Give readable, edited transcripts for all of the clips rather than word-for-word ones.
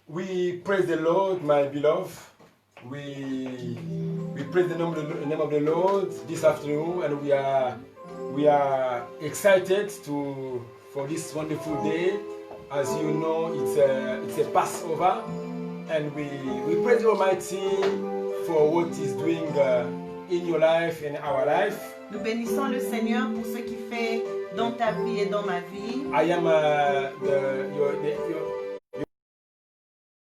We praise the Lord, my beloved. We praise the name of the Lord this afternoon, and we are excited for this wonderful day. As you know, it's a Passover, and we praise the Almighty for what He's doing in your life and our life. Nous bénissons le Seigneur pour ce qu'il fait dans ta vie et dans ma vie. I am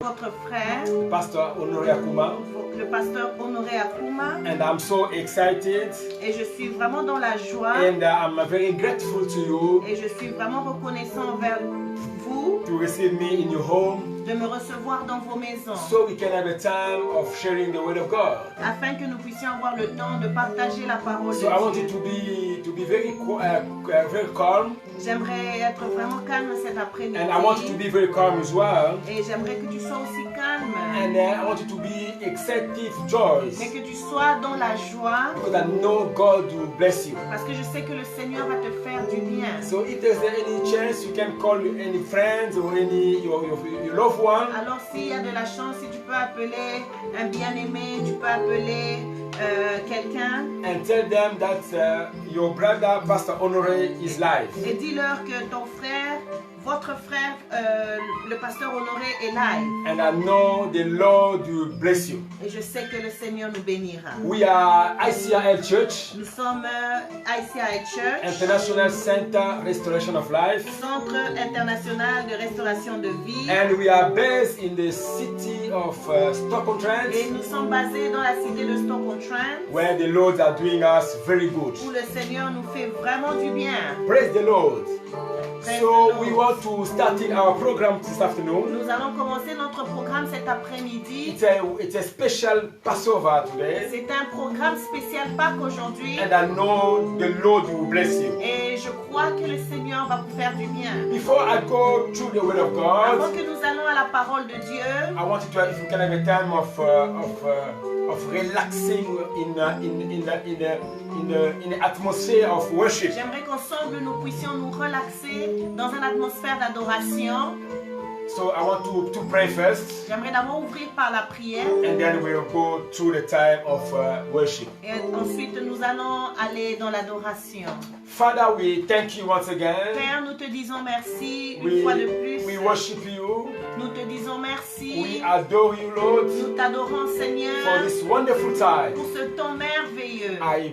Votre frère, Pastor Honoré Akuma, le pasteur Honoré Akuma, and I'm so excited, et je suis vraiment dans la joie, and I'm very grateful to you et je suis vraiment reconnaissant envers vous to receive me in your home, de me recevoir dans vos maisons, so we can have a time of sharing the word of God. afin que nous puissions avoir le temps de partager la parole So I want de you Dieu. to be very calm, J'aimerais être vraiment calme cet après-midi, and I want you to be very calm as well. et j'aimerais que tu sois aussi calme, And I want you to be excited, joy, mais que tu sois dans la joie, because I know God will bless you. parce que je sais que le Seigneur va te faire du bien. So if there's any chance, you can call any friends or any your loved one. Alors s'il y a de la chance, si tu peux appeler un bien-aimé, tu peux appeler quelqu'un, And tell them that your brother, Pastor Honoré, is live. et dis-leur que ton frère, votre frère, le pasteur Honoré est live. And I know the Lord will bless you. Et je sais que le Seigneur nous bénira. We are ICRL Church, Nous sommes ICI Church, International Center Restoration of Life. Centre international de restauration de vie. And we are based in the city of Stockholm-Trent, Et nous sommes basés dans la cité de Stockholm-Trent, where the Lord are doing us very good. où le Seigneur nous fait vraiment du bien. Praise the Lord. Praise So the we Lord. want to start in our program this afternoon. Nous allons commencer notre programme cet après-midi. It's a special Passover today, C'est un programme spécial Pâques aujourd'hui. and I know the Lord will bless you. Et je crois que le Seigneur va vous faire du bien. Before I go through the Word of Avant God, que nous allons à la parole de Dieu, I want you to, if you can have a time of relaxing in the atmosphere of worship. j'aimerais qu'ensemble nous puissions nous relaxer dans une atmosphère d'adoration. So I want to pray first, J'aimerais d'abord ouvrir par la prière and then we'll go through the time of worship. et ensuite nous allons aller dans l'adoration. Father, we thank you once again. Père, nous te disons merci une fois de plus. We worship you. Nous te disons merci. We adore you, Lord, Nous t'adorons, Seigneur, for this wonderful time. pour ce temps merveilleux. I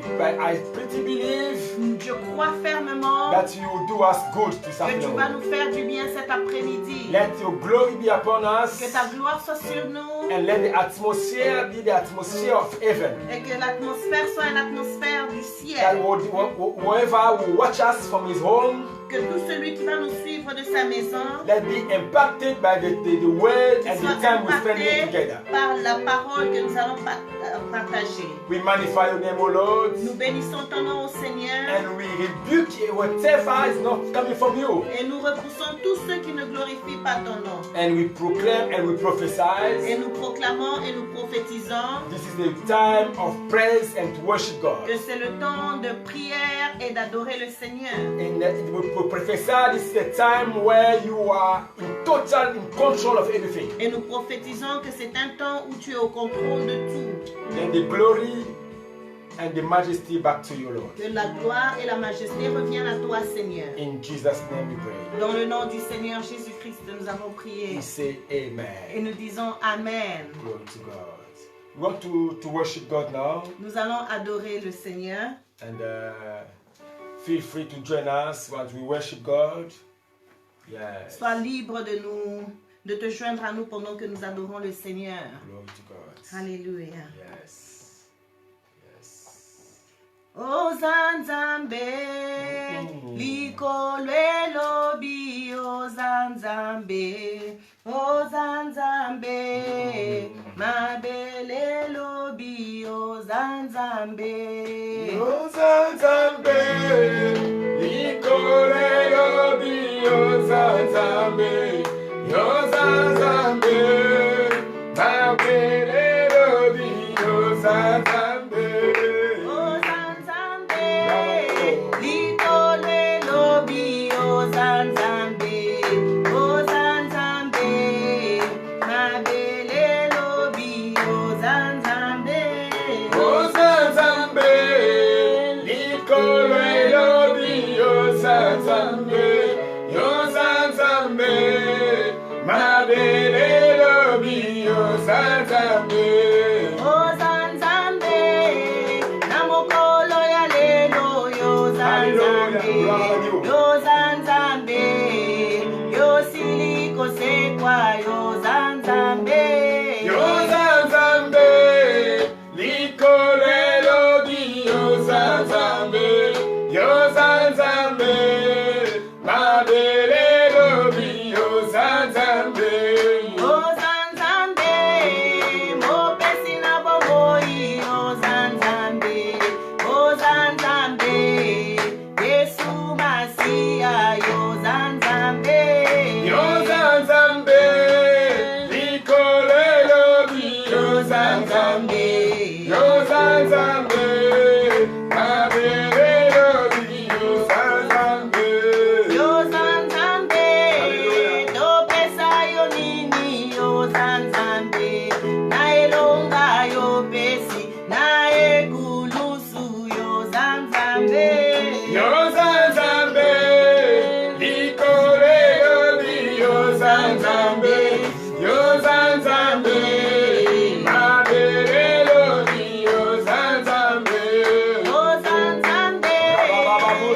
pretty believe Je crois fermement that you will do us good this que tu vas afternoon. nous faire du bien cet après-midi. Let your glory be upon us, Que ta gloire soit sur nous and let the atmosphere be the atmosphere of heaven. et que l'atmosphère soit une atmosphère du That ciel. whoever will watch us from his home, Que tout celui qui va nous suivre de sa maison let be impacted by the word and the soit time we spend here impacté together. par la parole que nous allons partager. We magnify your name, O Lord, Nous bénissons ton nom au Seigneur and we rebuke whatever is not coming from you. et nous repoussons tous ceux qui ne glorifient pas ton nom. And we proclaim and we Et prophesy. nous proclamons et nous prophétisons This is the time of praise and to worship God. que c'est le temps de prière et d'adorer le Seigneur. And we prophesy this is the time where you are in control of everything. Et nous prophétisons que c'est un temps où tu es au contrôle de tout. And the glory and the majesty back to you, Lord. Que la gloire et la majesté reviennent à toi, Seigneur. In Jesus' name we pray. Dans le nom du Seigneur Jésus-Christ, nous avons prié We say et amen. nous disons Amen. Glory to God. We want to worship God now, Nous allons adorer le Seigneur. and feel free to join us as we worship God. Yes. Sois libre de te joindre à nous pendant que nous adorons le Seigneur. Glory to God. Alléluia. Yes. Yes. Ozanzambe, likolwe lobi, ozanzambe, ozanzambe, mabele lobi, ozanzambe. Ozanzambe, ikole lobi, ozanzambe, ozanzambe, mabele lobi, ozanzambe. Ozanzambe, likosekwa yozanzambe Yozanzambe, likolelo di Yozanzambe, Yozanzambe, mabelelo di Yozanzambe. Yozanzambe, mopesi na bomoi yozanzambe, yozanzambe, Yesu Masia yozanzambe. Yozanzambe, likolelo di Yozanzambe, Yozanzambe, mabelelo di Yozanzambe. Yozanzambe, topesa yo nini yozanzambe, na elonga yopesi, na ekulusu yozanzambe. Yozanzambe, likolelo di Yozanzambe, Yozanzambe, mabelelo di Yozanzambe. Yozanzambe,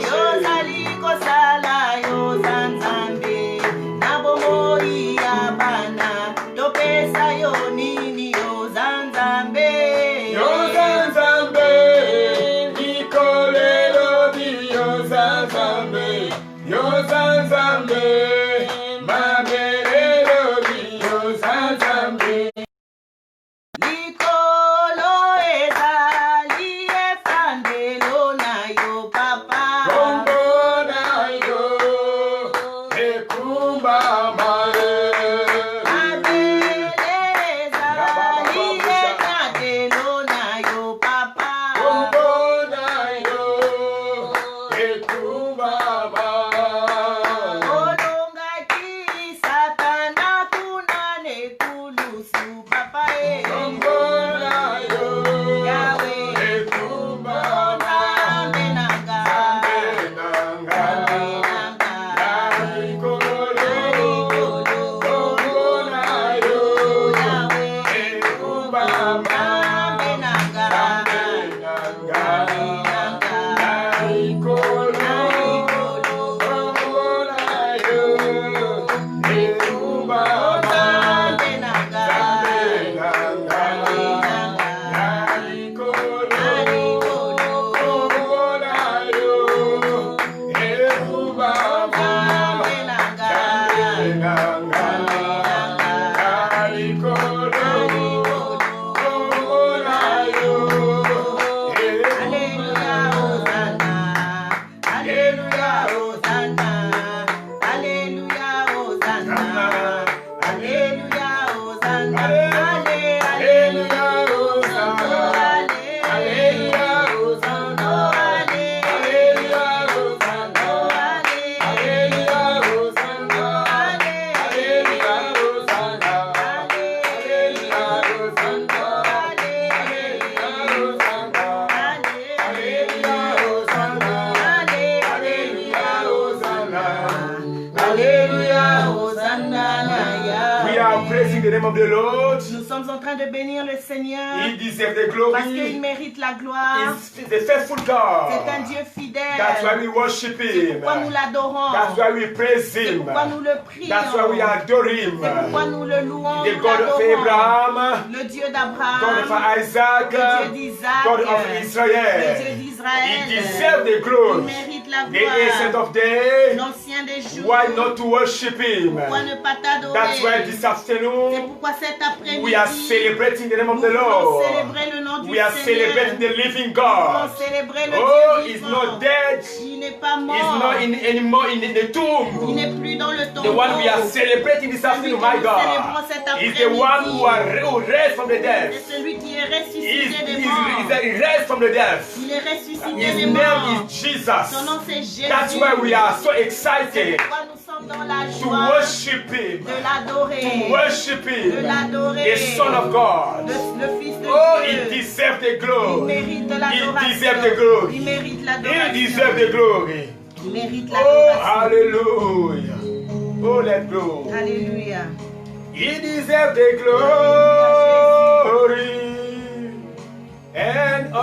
yozaliko sala yozanzambe, na bomoi ya bana, topesa yo nini yozanzambe. Yozanzambe, likolelo di Yozanzambe, Yozanzambe, mabelelo di Yozanzambe. Likolo ezali efandelo na yo papa. Kombo na yo, ekumba mae. Mabele ezali ekatelo na yo papa. Kombo na yo, ekumba mae. Olongaki satana kuna nekulusu papa e. Kombo na yo, Yahweh, ekumba Nzambe nanga, nanga. nanga. Nalikolo, kombo na yo, Yahweh, ekumba Nzambe nanga, nanga. Nalikolo, kombo na yo, ekumba Nzambe nanga, nanga. Nalikolo, kombo na yo, ekumba Nzambe nanga, nanga. Nalikolo, kombo na yo, Alleluia, Hosanna, Alleluia, Hosanna, Alleluia, Hosanna, Alleluia, Hosanna, Alleluia, Hosanna. Alleluia, Hosanna. Alleluia, Hosanna. Alleluia, Hosanna. Alleluia, Hosanna. Alleluia, Hosanna. Alleluia, Hosanna. Alleluia, Hosanna. Alleluia, Hosanna. Alleluia, Hosanna, We are praising the name of the Lord. Nous sommes en train de bénir le Seigneur He deserves the parce qu'il glory. mérite la gloire. He's the faithful God. C'est un Dieu fidèle. That's why we worship C'est Him. pourquoi nous l'adorons. That's why we praise C'est Him. pourquoi nous le prions. That's why we adore Him. C'est pourquoi nous le louons. The nous God of l'adorons. Abraham, Le Dieu God of d'Abraham, Isaac, le Dieu d'Isaac, God of le Dieu Israel. He d'Israël. deserves the Il glory. mérite la The Ancient gloire. of Days. L'ancien des jours. Why not to worship Him? Pourquoi ne pas t'adorer? That's why this C'est afternoon pourquoi cet après-midi, we are celebrating the name of nous the voulons Lord. célébrer le nom du We are Seigneur. celebrating the living Nous God. voulons célébrer le Oh, Dieu He's vivant. not dead. Il n'est pas He's mort. not anymore in the Il tomb. n'est plus dans le The tombeau. one we are celebrating this afternoon, my God, is the one who raised from the C'est dead. celui qui est He ressuscité des morts. raised from the dead. Il est ressuscité His des name morts. is Son Jesus. nom c'est Jésus. That's why we are so excited Pourquoi nous sommes dans la to joie worship Him, de l'adorer. to worship De Him, l'adorer. the Son of God. Le Fils de Oh, Dieu. He deserves the Il glory. mérite de He l'adoration. deserves the glory. Il mérite He l'adoration. deserves the glory. Il mérite Oh, l'adoration. hallelujah. Oh, let go. Alléluia. He deserves the glory and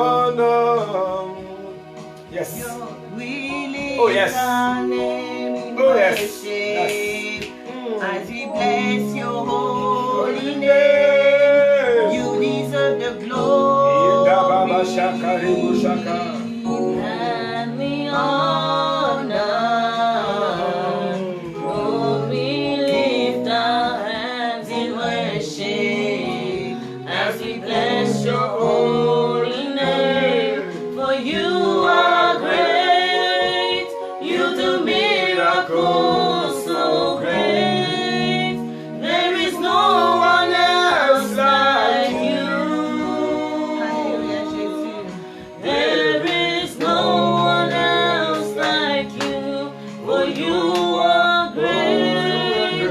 honor. Yes. We lift Oh, yes. our name in Oh, yes. worship. Yes. Shaka. And the honor, Lord, we lift our hands in worship as we bless your holy name. For you are great, you do miracles so great. There is no one else like you. Alléluia, Jésus. There is no one else like you, for you are great.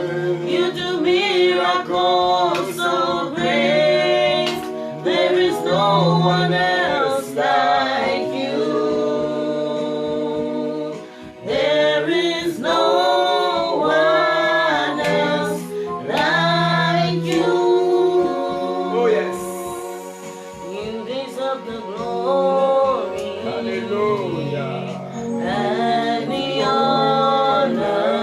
You do miracles so great. There is no one else like you. There is no one else like you. Oh yes. You deserve the glory. Hallelujah. And the honor.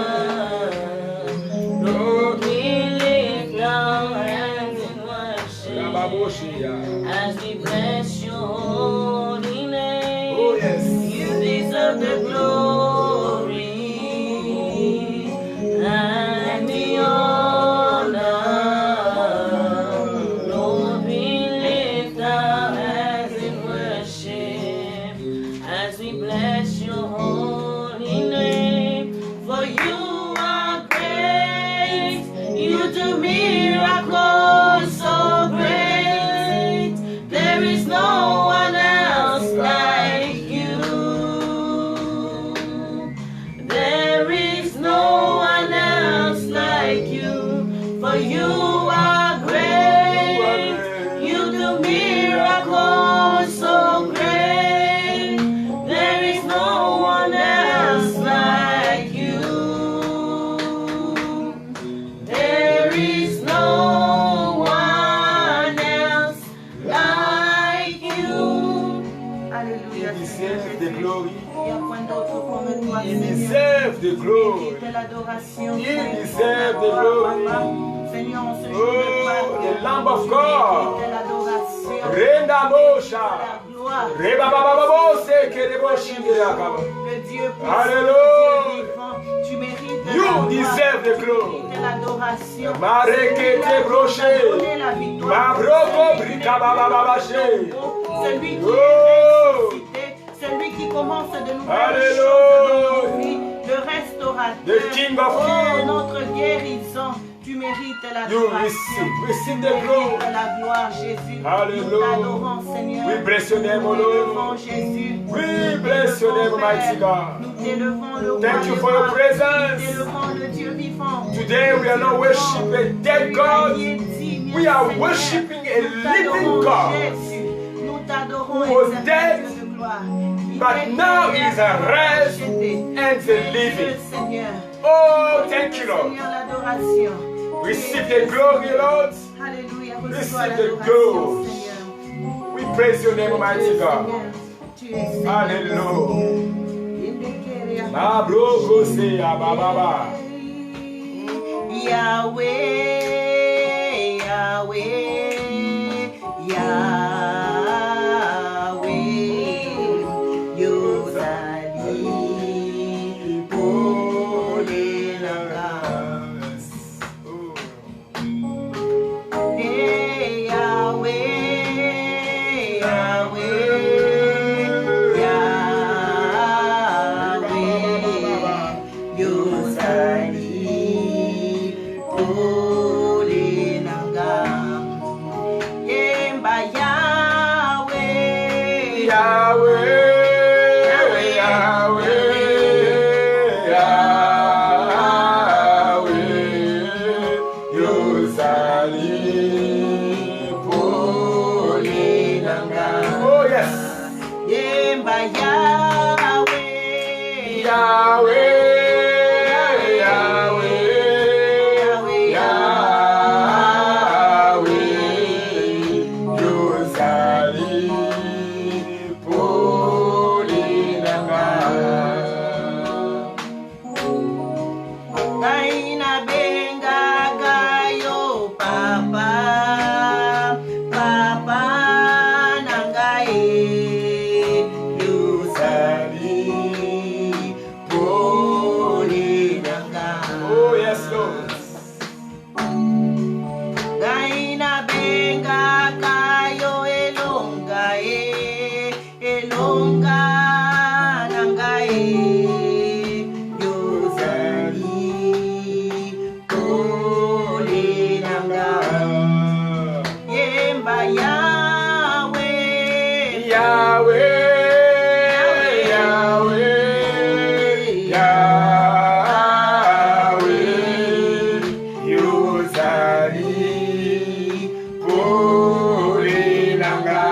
Lord, we lift our hands in worship Rababoshia. as we bless your holy name. Oh yes. You deserve the glory and the honor. Lord, we lift our hands in worship as we bless your holy name. For you are great, you do miracles so great. There is no one else like you. There is no one else like you. For you are great, you do miracles so great. There is no one else like you. There is no one else like you. Alléluia, He Seigneur deserves the Jésus. glory. Il n'y a point d'autre comme toi, He Seigneur. deserves the glory. De l'adoration. You Seigneur. deserve the glory. Seigneur, on se Oh, joue the Lamb of God. de l'adoration. Renda La Mosha. gloire. Reba Bababose Kereboshindrakaba. Le Dieu puissant, Alléluia. le Dieu vivant, tu mérites la You gloire, deserve the glory. de l'adoration. Marekete broché. Donner la victoire. Mabroko brikabababashe. Celui qui Oh. est ressuscité, celui qui commence de nouvelles Alléluia. choses dans nos vies, le restaurateur. The King of Oh, Kings. notre guérison, tu mérites la You gloire. receive the Tu glory. mérites la gloire, Jésus. Alléluia. Nous t'adorons, Seigneur. We bless your name, O Nous t'élevons, Lord. Jésus. We bless your name, mighty God. Nous t'élevons, le roi Thank you des for your rois. presence. Nous t'élevons, le Dieu vivant. Today we are not worshiping a dead God. We are worshiping a living God. Nous t'adorons, Who was éternel dead, Dieu de gloire. but now he is raised and is living. Seigneur. Oh, thank you, Lord. Seigneur, l'adoration. Receive the glory, Lord. Alléluia. Receive Reçois the l'adoration, glory. Seigneur. We praise your name, Almighty Seigneur, God. tu es Seigneur. Hallelujah. Seigneur. Mabroko se abababa. Yahweh, Yahweh, Yahweh, Yozali, Polelanga. Hey, Yahweh, Yahweh, Yahweh, Yozali, Polelanga. Yemba Yahweh, Yahweh, Yahweh, Yahweh. yes, Lord. Gaina benga kayo elonga elonga nangae yozali kole nanga yemba Yahweh Yahweh, Yahweh, Yahweh, Yozali, Polinanga.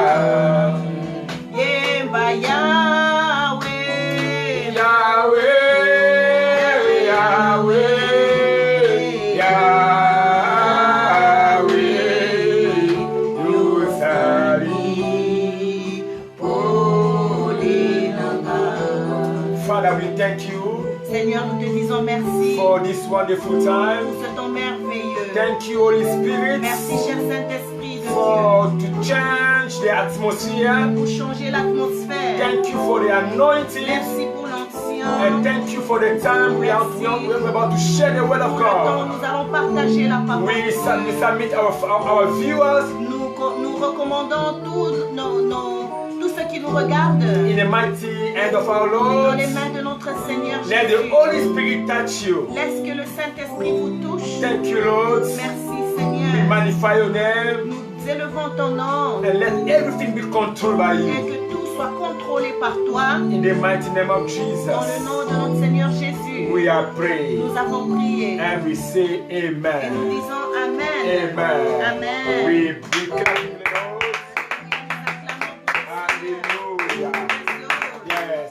yemba Yahweh Yahweh, Yahweh, Yahweh, Yozali, Polinanga. Father, we thank you Seigneur, nous te disons merci for this wonderful time. pour ce temps merveilleux. Thank you, Holy Spirit, Merci, cher Saint-Esprit de Dieu, for to change the atmosphere. pour changer l'atmosphère. Thank you for the anointing. Merci pour l'onction. And thank you for the time we are about to share the word of Pour le temps, God. nous allons partager la parole. We submit our viewers Nous recommandons tous ceux qui nous regardent in the mighty hand of our dans Lord. les mains de notre Seigneur Let the Jésus. Holy Spirit touch you. Laisse que le Saint-Esprit vous touche. Thank you, Lord. Merci We Seigneur. magnify your name Nous élevons ton nom and let everything be controlled by et you. que tout soit contrôlé par toi. In the mighty name of Dans le Jesus, nom de notre Seigneur Jésus, we are praying nous avons prié and we say et nous amen. disons Amen. Amen. Amen. We clap the Lord. Alléluia. Hallelujah. Yes.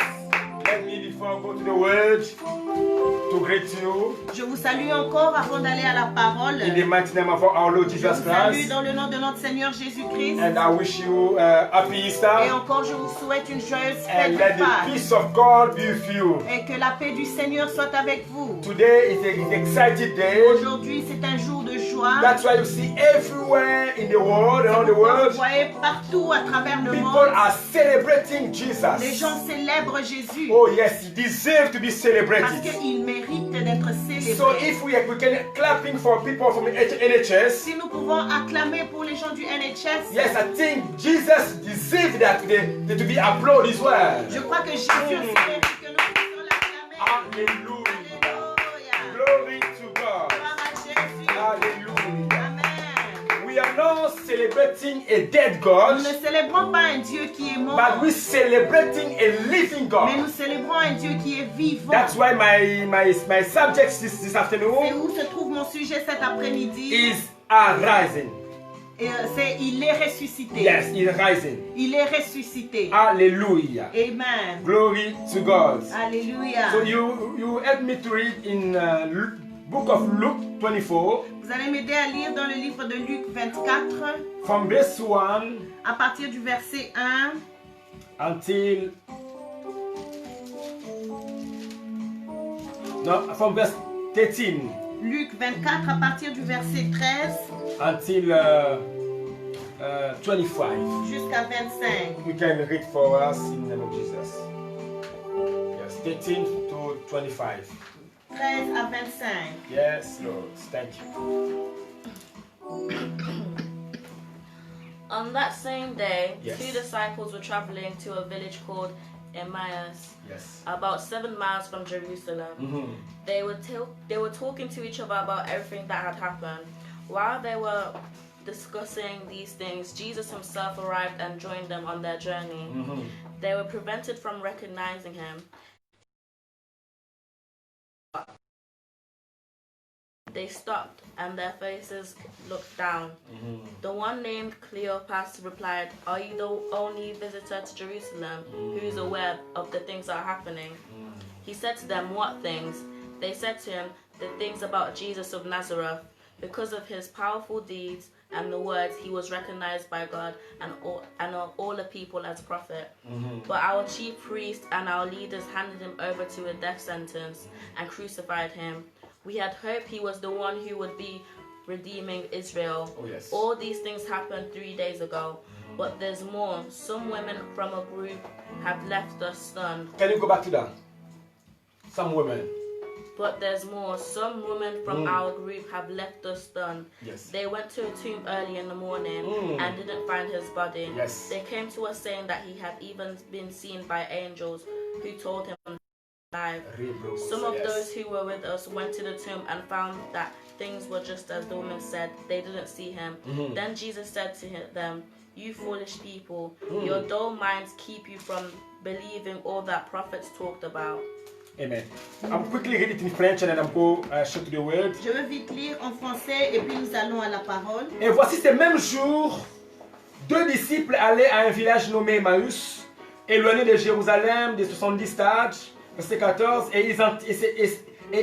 Let me, before I go to the word, to greet you Je vous salue encore avant d'aller à la parole. in the mighty name of our Lord Je Jesus vous salue Christ. dans le nom de notre Seigneur Jésus-Christ. And I wish you happy Et Easter. encore, je vous souhaite une joyeuse And fête let de the Pâques. peace of God be with you. Et que la paix du Seigneur soit avec vous. Today is an exciting day. Aujourd'hui, c'est un jour de joie. That's why you see everywhere in the world, around the Vous world, voyez partout à travers le people monde, are celebrating les Jesus. gens célèbrent Jésus. Oh yes, he deserves to be Parce celebrated. qu'il mérite d'être So célébré. if we can clapping for people from NHS, Si nous pouvons acclamer pour les gens du NHS, yes, I think Jesus deserves that to be applauded as well. je crois que Jésus aussi mérite que nous puissions l'acclamer. Hallelujah. Alléluia. Glory to God. Gloire à Jésus. Hallelujah. Amen. We are not celebrating a dead Nous God, ne célébrons pas un Dieu qui est mort, but we're celebrating a living mais nous God. célébrons un Dieu qui est vivant. That's why my subject this Et afternoon où se trouve mon sujet cet après-midi? is arising. Et, c'est il est ressuscité. Yes, is rising. Il est ressuscité. Hallelujah. Amen. Glory to God. Alléluia. So you help me to read in book of Luke 24 Vous allez m'aider à lire dans le livre de Luc 24 from verse 1 à partir du verset 1 until from verse 13 Luc 24 à partir du verset 13 until 25. jusqu'à 25. You can read for us in the name of Jesus. Yes, 13 to 25. 13 à 25. Yes, Lord. Thank you. On that same day, Yes. 2 disciples were traveling to a village called Emmaus, Yes. about 7 miles from Jerusalem. Mhm. They were talking to each other about everything that had happened. While they were discussing these things, Jesus himself arrived and joined them on their journey. Mhm. They were prevented from recognizing him. They stopped and their faces looked down. The one named Cleopas replied, "Are you the only visitor to Jerusalem who is aware of the things that are happening?" He said to them, "What things?" They said to him, "The things about Jesus of Nazareth. Because of his powerful deeds and the words, he was recognized by God and all the people as prophet. But our chief priest and our leaders handed him over to a death sentence and crucified him. We had hoped he was the one who would be redeeming Israel. Oh, yes. All these things happened 3 days ago. But there's more. Some women from a group have left us stunned." Can you go back to that? Some women. But there's more. Some women from our group have left us stunned. Yes. They went to a tomb early in the morning and didn't find his body. Yes. They came to us saying that he had even been seen by angels who told him alive. Some of those who were with us went to the tomb and found that things were just as the woman said. They didn't see him. Then Jesus said to them, "You foolish people, your dull minds keep you from believing all that prophets talked about." Amen. I'm quickly read it in French and then I'm go shut to the word. Je vais vite lire en français et puis nous allons à la parole. Et voici ces mêmes jours, 2 disciples allaient à un village nommé Emmaüs, éloigné de Jérusalem de 70 stades, verset 14, et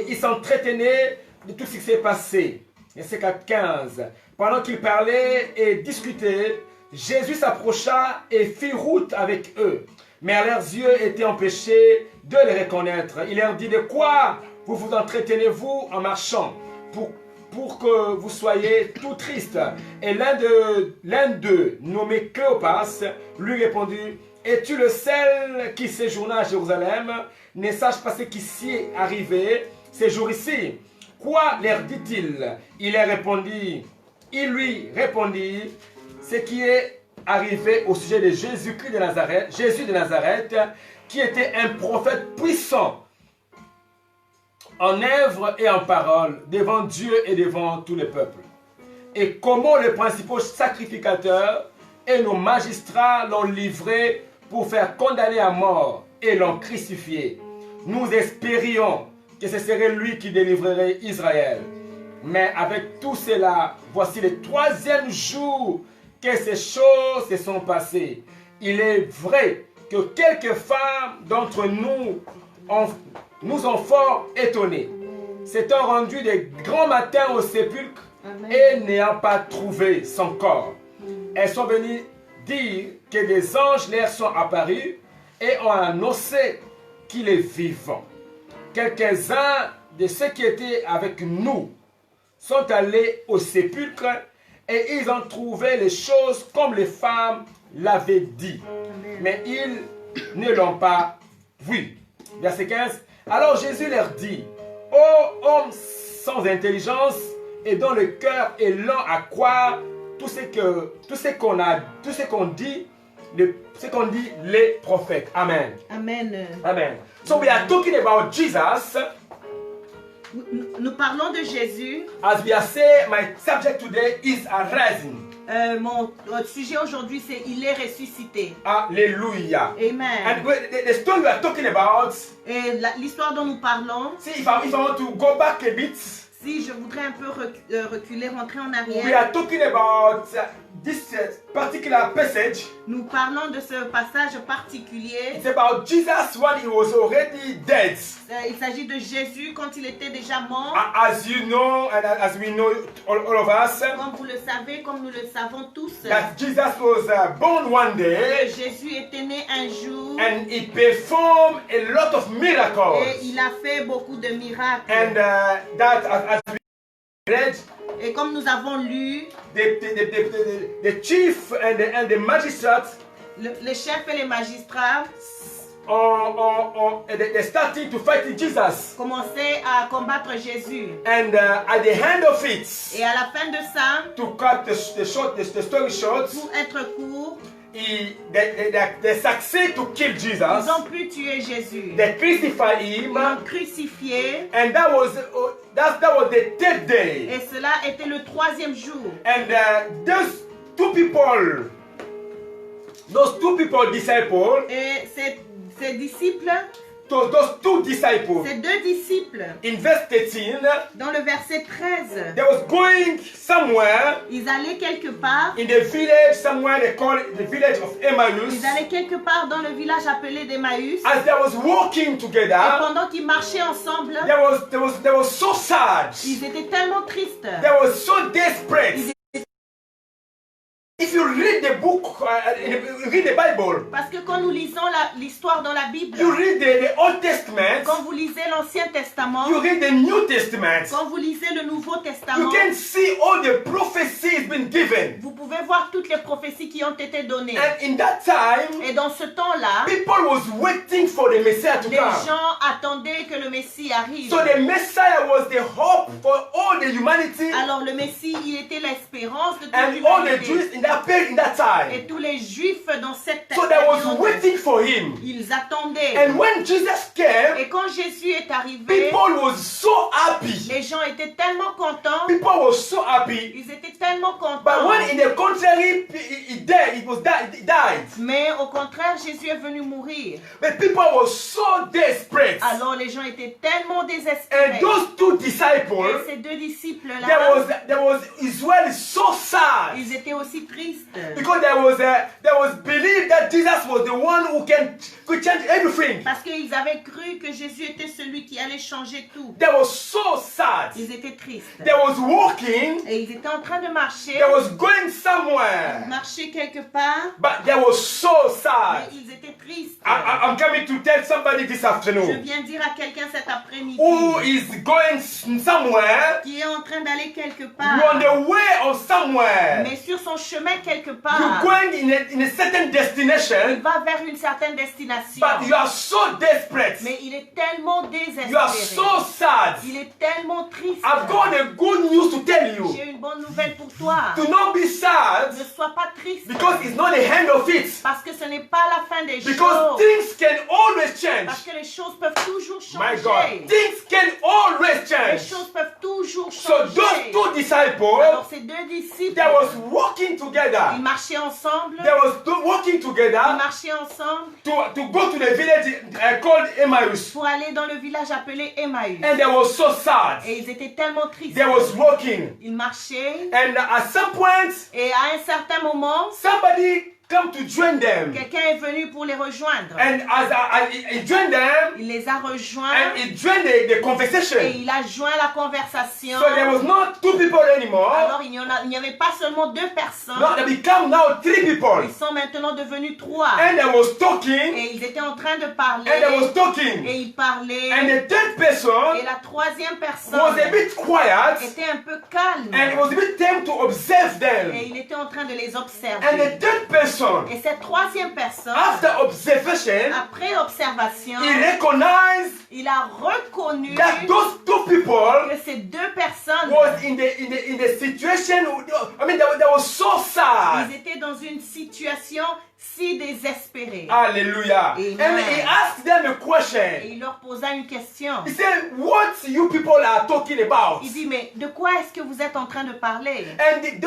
ils s'entretenaient de tout ce qui s'est passé. Verset 15. Pendant qu'ils parlaient et discutaient, Jésus s'approcha et fit route avec eux. Mais leurs yeux étaient empêchés de les reconnaître. Il leur dit: de quoi vous entretenez-vous en marchant pour que vous soyez tout tristes? Et l'un d'eux, nommé Cléopas, lui répondit: es-tu le seul qui séjourna à Jérusalem? Ne sache pas ce qui s'y est arrivé ces jours ici? Quoi leur dit-il? Il lui répondit ce qui est arrivé au sujet de Jésus de Nazareth, qui était un prophète puissant en œuvre et en parole devant Dieu et devant tout le peuple. Et comment les principaux sacrificateurs et nos magistrats l'ont livré pour faire condamner à mort et l'ont crucifié. Nous espérions que ce serait lui qui délivrerait Israël. Mais avec tout cela, voici le 3e jour que ces choses se sont passées. Il est vrai que quelques femmes d'entre nous nous ont fort étonnés, s'étant rendues de grand matin au sépulcre et n'ayant pas trouvé son corps. Elles sont venues dire que des anges leur sont apparus et ont annoncé qu'il est vivant. Quelques-uns de ceux qui étaient avec nous sont allés au sépulcre et ils ont trouvé les choses comme les femmes l'avaient dit. Mais ils ne l'ont pas vu. Verset 15. Alors Jésus leur dit: ô hommes sans intelligence et dont le cœur est lent à croire tout ce qu'on dit les prophètes. Amen. Amen. Amen. So we are talking about Jesus. Nous parlons de Jésus. As we are saying, my subject today is arising. Mon sujet aujourd'hui, c'est il est ressuscité. Alléluia. Amen. And the story we are talking about. Et l'histoire dont nous parlons. See, if I want to go back a bit. Si je voudrais un peu reculer, rentrer en arrière. We are talking about this particular passage. Nous parlons de ce passage particulier. It's about Jesus when he was already dead. Il s'agit de Jésus quand il était déjà mort. As you know, and as we know, all of us. Comme vous le savez, comme nous le savons tous. That Jesus was born one day. Jésus était né un jour. And he performed a lot of miracles. Et il a fait beaucoup de miracles. And that as we read. Et comme nous avons lu, the chief and the magistrates, les chefs et les magistrats, they started to fight Jesus. Commençaient à combattre Jésus. And at the end of it, et à la fin de ça, to cut the story short, pour être court, they succeed to kill Jesus. Ils ont pu tuer Jésus. They crucify him. Ils l'ont crucifié. And that was the 3rd day. Et cela était le 3e jour. And those two people, disciples. Et ces disciples. Those two disciples. Ces 2 disciples. In verse 13. Dans le verset 13. They was going somewhere. Ils allaient quelque part. In the village somewhere they call it the village of Emmaus. Ils allaient quelque part dans le village appelé d'Emmaüs. As they was walking together. Et pendant qu'ils marchaient ensemble. They was so sad. Ils étaient tellement tristes. They was so desperate. if you read the book, read the Bible, Parce que quand nous lisons l'histoire dans la Bible, you read the Old Testament, quand vous lisez l'Ancien Testament, you read the New Testament, quand vous lisez le Nouveau you Testament, can see all the prophecies been given. vous pouvez voir toutes les prophéties qui ont été données. And in that time, Et dans ce temps-là, people was waiting for the Messiah to les come. gens attendaient que le Messie arrive. So the Messiah was the hope for all the humanity Alors le Messie, il était l'espérance de toute and all the l'humanité. Jews in that time. Et tous les Juifs dans cette So they was période, waiting for him. ils attendaient. And when Jesus came, Et quand Jésus est arrivé, people was so happy. les gens étaient tellement contents. People was so happy. Ils étaient tellement But contents. when in the contrary, he died. Mais au contraire, Jésus est venu mourir. But people were so desperate. Alors les gens étaient tellement And désespérés. those two Et disciples, ces deux disciples-là, there was Israel so sad. ils étaient aussi tristes. Because there was belief that Jesus was the one who could change everything. Parce qu'ils avaient cru que Jésus était celui qui allait changer tout. They was so sad. Ils étaient tristes. They was walking. Et ils étaient en train de marcher. They was going somewhere. Marcher quelque part. But they was so Mais sad. ils étaient tristes. I'm coming to tell somebody this Je afternoon viens dire à quelqu'un cet après-midi who is going somewhere. qui est en train d'aller quelque You're part. on the way or somewhere. Mais sur son chemin quelque You're part, going in a certain il destination, va vers une certaine destination. but you are so desperate. Mais il est tellement You are désespéré. so sad. Il est tellement triste. I've got a good news to tell you. J'ai une bonne nouvelle pour toi. Do not be sad Ne sois pas triste. because it's not the end of it. Parce que ce n'est pas la fin des Because choses. things can always change. Parce que les choses peuvent toujours My changer. God, things can always Les change. choses peuvent toujours So changer. those two Alors disciples, ces deux disciples, they was walking ils together. marchaient ensemble. They was walking Ils together marchaient ensemble to go to the village called Emmaus. pour aller dans le village appelé Emmaüs. And they was so sad. Et ils étaient tellement tristes. They was walking. Ils marchaient. And at some point, Et à un certain moment, somebody come to join them. quelqu'un est venu pour les rejoindre. And as he joined them, Il les a rejoints. and he joined the Et conversation. il a joint la conversation. So there was not two people anymore. Alors il n'y avait pas seulement deux personnes. No, they become now three people. Ils sont maintenant devenus trois. And they was talking. Et ils étaient en train de parler. And they was talking. Et ils parlaient. And the third person Et la troisième personne was a bit quiet. était un peu calme. And it was a bit time to observe Et them. il était en train de les And observer. the third person, Et cette troisième personne, after observation, après observation, he recognized il a reconnu that those two people que ces deux personnes, was in the situation. I mean, they were so sad. ils étaient dans une situation si désespérée. Hallelujah. Amen. And he asked them a Et question. il leur posa une question. He said, "What you people are talking about?" Il dit, mais de quoi est-ce que vous êtes en train de parler? And the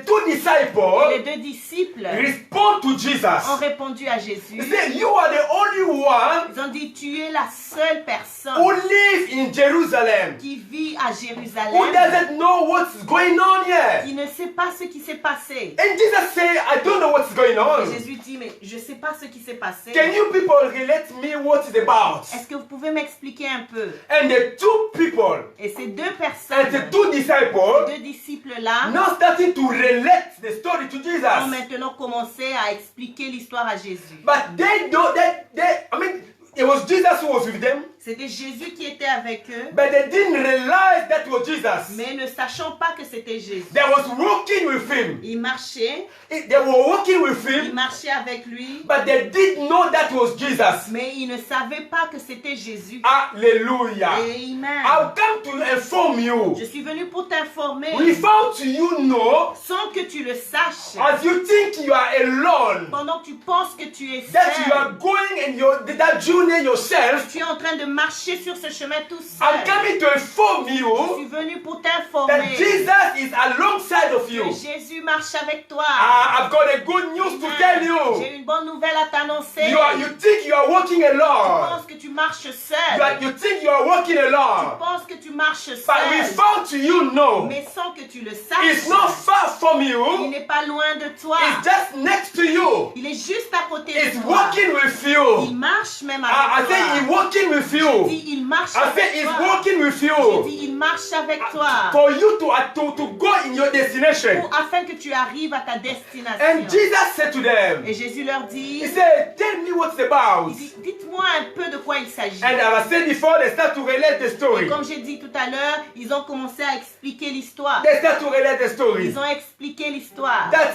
two Et les disciples deux disciples respond to ont Jesus. répondu à Jésus. He said, "You are the only one Ils ont dit, tu es la seule personne who live in Jerusalem, qui vit à who Jérusalem, doesn't know what's going on here." qui ne sait pas ce qui s'est passé. And Jesus said, "I don't know what's going Et on. Jésus dit, mais je ne sais pas ce qui s'est passé. Can you people relate me what it's about?" Est-ce que vous pouvez m'expliquer un peu? And the two people Et ces deux and personnes, the two disciples deux disciples-là, now starting to relate the story to ont Jesus. maintenant commencé à expliquer l'histoire à Jésus. But they don't, I mean, it was Jesus who was with them, C'était Jésus qui était avec eux, but they didn't realize that was Jesus. mais ne sachant pas que c'était Jésus. They was walking with him. Ils marchaient, They were walking with ils him, marchaient avec lui, but they didn't know that was Jesus. mais ils ne savaient pas que c'était Jésus. Hallelujah. Amen. I've come to inform you. Je suis venu pour t'informer, Without you know, sans que tu le saches, as you think you are alone, pendant que tu penses que tu es that you are seul, going and that journey yourself, tu es en train de marcher sur ce chemin tout I'm seul. coming to inform Je suis you venu pour that t'informer Jesus is alongside of que you. Jésus marche avec toi. I've got a good news to tell J'ai you. une bonne nouvelle à t'annoncer. You think you are walking Tu alone. penses que tu marches seul. You think you are walking Tu alone. penses que tu marches But seul. without you know, Mais sans que tu le it's saches, not far from il you. n'est pas loin de toi. It's just next to you. Il est juste à côté It's de toi. walking with Il you. marche même I avec say he's toi. walking with Il you. dit, il marche I said, avec he's toi. walking with J'ai you. dit, il marche avec toi. For you to go in your destination. Afin que tu arrives à ta destination. And Jesus said to them, Et Jésus leur dit, he said, tell me what's about. il dit, dites-moi un peu de quoi il s'agit. And as I said before, they start to relate the Et story. comme j'ai dit tout à l'heure, ils ont commencé à expliquer l'histoire. They start to relate the story. Ils ont expliqué l'histoire. That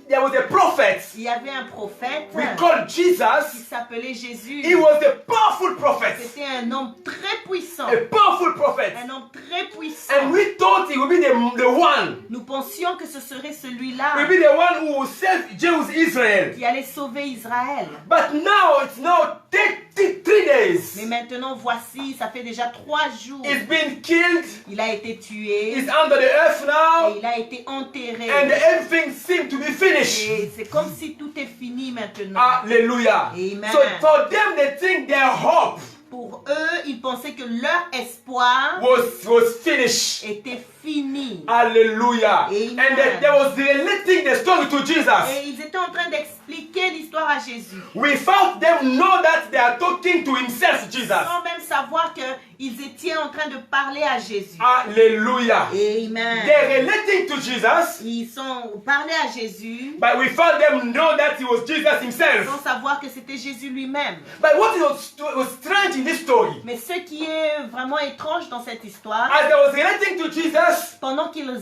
there was a prophet Il y avait un prophète we called qui Jesus. s'appelait Jésus. He was a powerful prophet. C'était un homme très puissant. A powerful prophet. Un homme très puissant. And we thought he would be the one. Nous pensions que ce serait He celui-là would be the one who would save Jews, Israel. qui allait sauver Israël. But now it's now 3 days. Mais maintenant, voici, ça fait déjà 3 jours. He's been killed. Il a été tué He's under the earth et now. il a été enterré. And everything seemed to be finished. Et c'est comme si tout est fini maintenant. Hallelujah. Amen. So for them, they think their hope Pour eux, ils pensaient que leur espoir was finished. était fini. Hallelujah. Amen. And they was relating the story to Jesus. Et ils étaient en train d'expliquer l'histoire à Jésus. Without them know that they are talking to himself, Jesus. Sans même savoir qu'ils étaient en train de parler à Jésus. Hallelujah. Amen. They're relating to Jesus, Ils sont parlé à Jésus but without them know that he was Jesus himself. sans savoir que c'était Jésus lui-même. But what was strange in this story, Mais ce qui est vraiment étrange dans cette histoire, as they was relating to Jesus, pendant qu'ils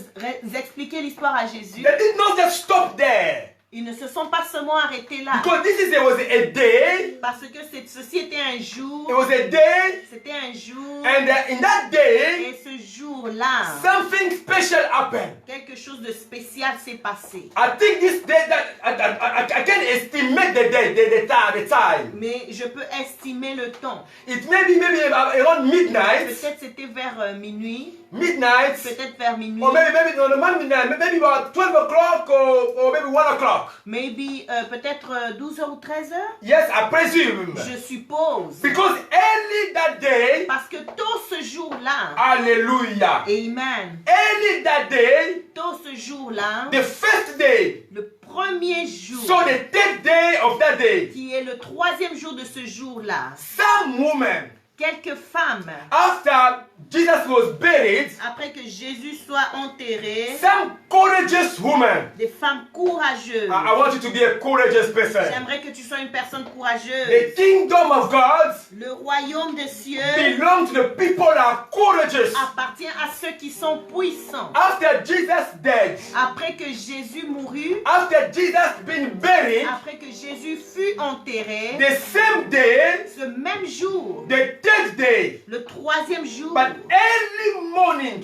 expliquaient l'histoire à Jésus, they did not just stop there. ils ne se sont pas seulement arrêtés là. Because there was a day, Parce que ceci était un jour, it was a day, c'était un jour, and in that day, et ce jour-là, something special happened. quelque chose de spécial s'est passé. I think this day that I can estimate the time. Mais je peux estimer le temps. It may be maybe around midnight, Peut-être c'était vers minuit, midnight, peut-être vers minuit, or maybe no, not midnight, maybe about 12 o'clock or maybe 1 o'clock. maybe peut-être 12h ou 13h. Yes, I presume. Je suppose. Because early that day, Parce que tôt ce jour-là, hallelujah, amen, early that day, tôt ce jour-là, the first day, le premier jour, so the 3rd day of that day, qui est le 3e jour de ce jour-là, some woman, quelques femmes, after Jesus was buried, après que Jésus soit enterré, some courageous woman. des femmes courageuses. I want you to be a courageous person. J'aimerais que tu sois une personne courageuse. The kingdom of God Le royaume des cieux belongs to the people that are courageous. appartient à ceux qui sont puissants. After Jesus died, Après que Jésus mourut, after Jesus been buried, après que Jésus fut enterré, the same day, ce même jour, the 3rd day, le 3e jour, but early morning,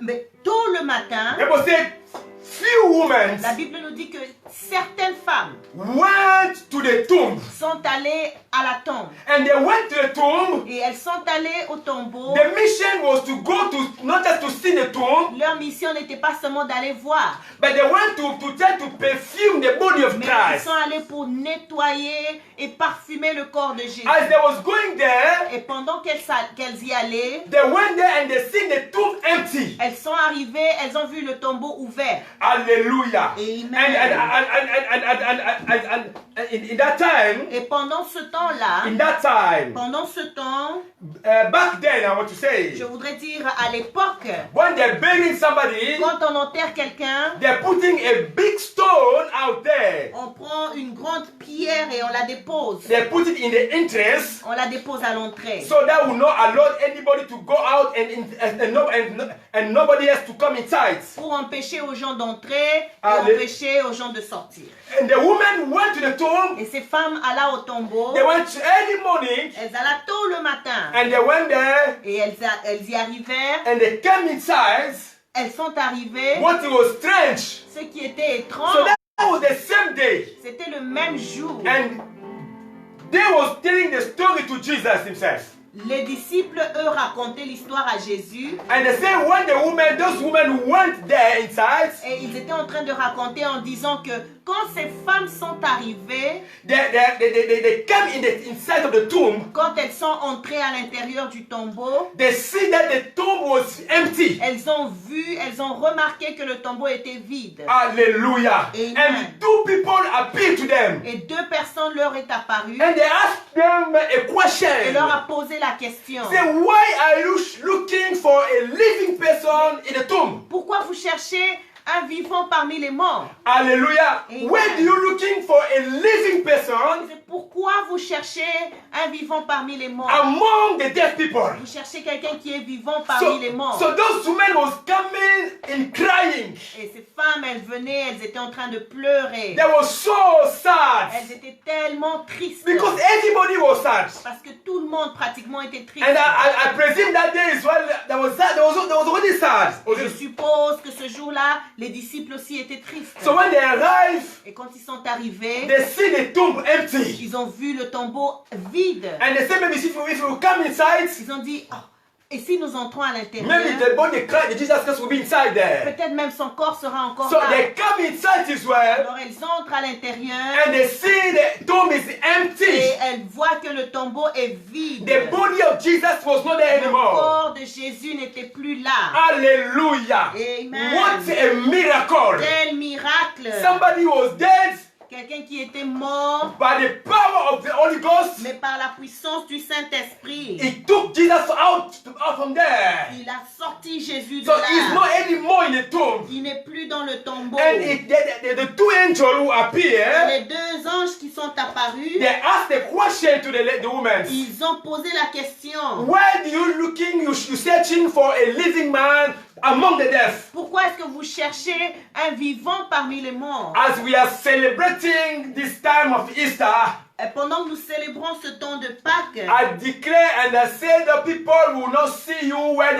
mais tôt le matin, the Bible said, few women la Bible nous dit que certaines femmes went to the tomb. sont allées à la tombe. And they went to the tomb. Et elles sont allées au tombeau. The mission was to go to, not just to see the tomb, Leur mission n'était pas seulement d'aller voir, but they went to try to perfume the body of mais elles Christ. sont allées pour nettoyer et parfumer le corps de Jésus. As they was going there, Et pendant qu'elles y allaient, they went there and they seen the tomb empty. elles sont arrivées, elles ont vu le tombeau ouvert. Hallelujah. Amen. And in that time, Et pendant ce temps-là, pendant ce temps, back then, I want to say, je voudrais dire à l'époque, when they're burying somebody, quand on enterre quelqu'un, they're putting a big stone out there. on prend une grande pierre et on la dépose. They put it in the entrance On la dépose à l'entrée. so that will not allow anybody to go out and nobody else to come inside. Pour empêcher aux gens d'entrer et Allez. empêcher aux gens de sortir. And the woman went to the tomb. Et ces femmes allaient au tombeau. They went early morning Elles allaient tôt le matin. and they went there Et elles y arrivèrent. and they came inside. Elles sont arrivées. What was strange. Ce qui était étrange, So that was the same day. c'était le même jour. And they was telling the story to Jesus himself. Les disciples, eux, racontaient l'histoire à Jésus. And they say when those women went there inside, Et ils étaient en train de raconter en disant que quand ces femmes sont arrivées, they came inside of the tomb. quand elles sont entrées à l'intérieur du tombeau, They see that the tomb was empty. elles ont remarqué que le tombeau était vide. Hallelujah. Amen. And 2 people appeared to them. Et 2 personnes leur est apparues And they asked them a et leur a question. posé la question. Say, why are you looking for a living person in a tomb? Pourquoi vous cherchez un vivant parmi les morts? Hallelujah. Amen. When you looking for a living person C'est pourquoi vous cherchez un vivant parmi les morts. among the dead people? Vous cherchez quelqu'un qui est vivant parmi les morts. So those women was coming and crying. Et ces femmes, elles venaient, elles étaient en train de pleurer. They were so sad Elles étaient tellement tristes. because everybody was sad. Parce que tout le monde pratiquement était triste. And I presume that day as well, there was already sad. Je suppose que ce jour-là, les disciples aussi étaient tristes. So when they arrived, Et quand ils sont arrivés, they see the tomb empty. ils ont vu le tombeau vide. And they say, maybe if you come inside, Ils ont dit, oh, et si nous entrons à maybe l'intérieur, the body of Jesus Christ will be inside there. peut-être même son corps sera encore So là. they come inside as well, Alors elles entrent à l'intérieur and they see the tomb is et empty. elles voient que le tombeau est vide. The body of Jesus was not there Le anymore. corps de Jésus n'était plus là. Hallelujah. Amen. What a miracle. Quel miracle! Somebody was dead Quelqu'un qui était mort, by the power of the Holy Ghost. mais par la puissance du Saint-Esprit, He took Jesus out from there. il a sorti Jésus de So he's là. not anymore in the tomb. Il n'est plus dans le tombeau. And the two angels who appear, Les deux anges qui sont apparus, they asked the question to the woman. ils ont posé la question. Why do you looking, you searching for a living man among the dead? Pourquoi est-ce que vous cherchez un vivant parmi les morts? As we are celebrating this time of Easter, Et pendant que nous célébrons ce temps de Pâques, I declare and I say the people will not see you where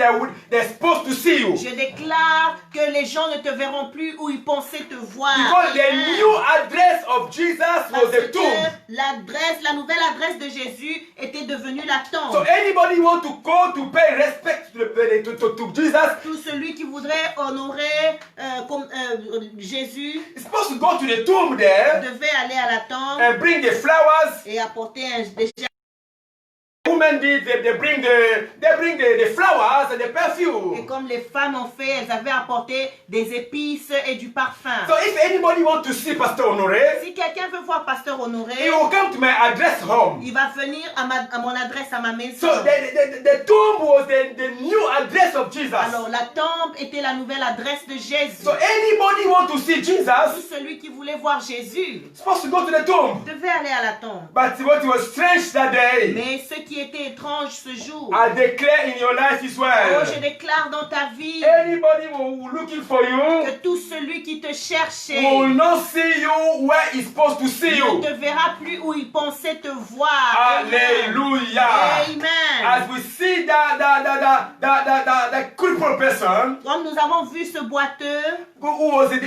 they're supposed to see you. je déclare que les gens ne te verront plus où ils pensaient te voir. Because the Amen. new address of Jesus was Parce the tomb. que la nouvelle adresse de Jésus était devenue la So tombe. anybody want to go to pay respect to Jesus, Tout celui qui voudrait honorer Jésus is supposed to go to the tomb there devait aller à la tombe and bring the flowers. et apporter des Women did, they bring the flowers and the Et perfume. comme les femmes ont fait, elles avaient apporté des épices et du parfum. So if anybody want to see Pastor Honoré, Si quelqu'un veut voir Pasteur he Honoré, will come to my address home. il va venir à mon adresse, à ma maison. So the tomb was the new address of Jesus. Alors la tombe était la nouvelle adresse de Jésus. So anybody want to see Tout Jesus, celui qui voulait voir Jésus supposed to go to the tomb. devait aller à la tombe. But what was strange that day, Mais ce qui était étrange ce jour, I declare in your life as oh, well. je déclare dans ta vie Anybody who looking for que you tout celui qui te cherchait will not see you where he's supposed to see ne you. te verra plus où il pensait te voir. Hallelujah. Amen. As we see that crippled person Comme nous avons vu ce boiteux who was in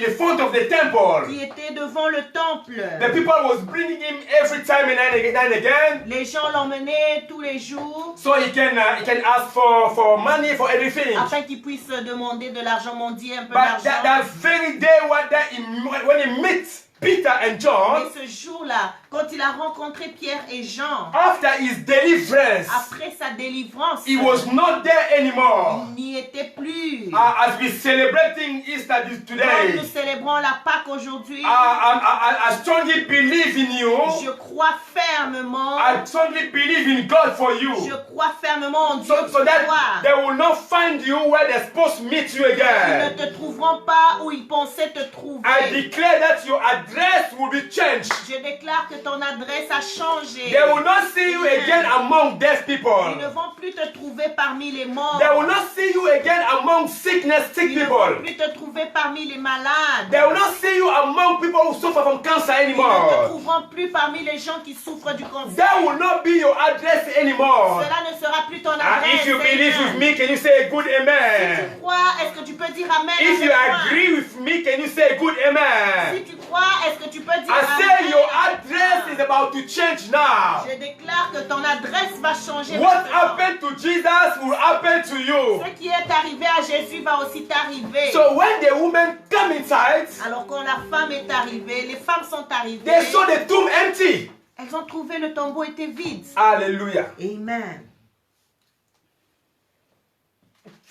the front of the temple, qui était devant le temple, the people was bringing him every time and again, les gens l'emmenaient tous les jours so he can ask for money for everything. afin qu'il puisse demander de l'argent mondial, un peu But d'argent. that very day when he meets Peter and John, Et ce jour-là, quand il a rencontré Pierre et Jean, after his deliverance, après sa délivrance, he was not there anymore. il n'y était plus. As we celebrating Easter Comme today, nous célébrons la Pâque aujourd'hui, I strongly believe in you. je crois fermement, I strongly believe in God for you. je crois fermement en Dieu So pour that toi. they will not find you where they're supposed to meet you Ils ne again. te trouveront pas où ils pensaient te trouver. I declare that your address will be changed. Je déclare que ton adresse a changé. They will not see you again among deaf Ils people. ne vont plus te trouver parmi les morts. They will not see you again among sick Ils ne vont people. plus te trouver parmi les malades. They will not see you among people who suffer from cancer Ils ne te anymore. trouveront plus parmi les gens qui souffrent du cancer. That will not be your address anymore. Cela ne sera plus ton And adresse. if you believe with Amen. me, can you say a good Si amen? tu crois, est-ce que tu peux dire Amen? If avec you moi? agree with me, can you say a good amen? Si tu crois, est-ce que tu peux dire I Amen? say your avec address moi? is about to change now. Je déclare que ton adresse va changer. What maintenant. happened to Jesus will happen to you. Ce qui est arrivé à Jésus va aussi t'arriver. So when the woman come inside, Alors quand la femme est arrivée, les femmes sont arrivées. they saw the tomb empty. Elles ont trouvé le tombeau était vide. Hallelujah. Amen.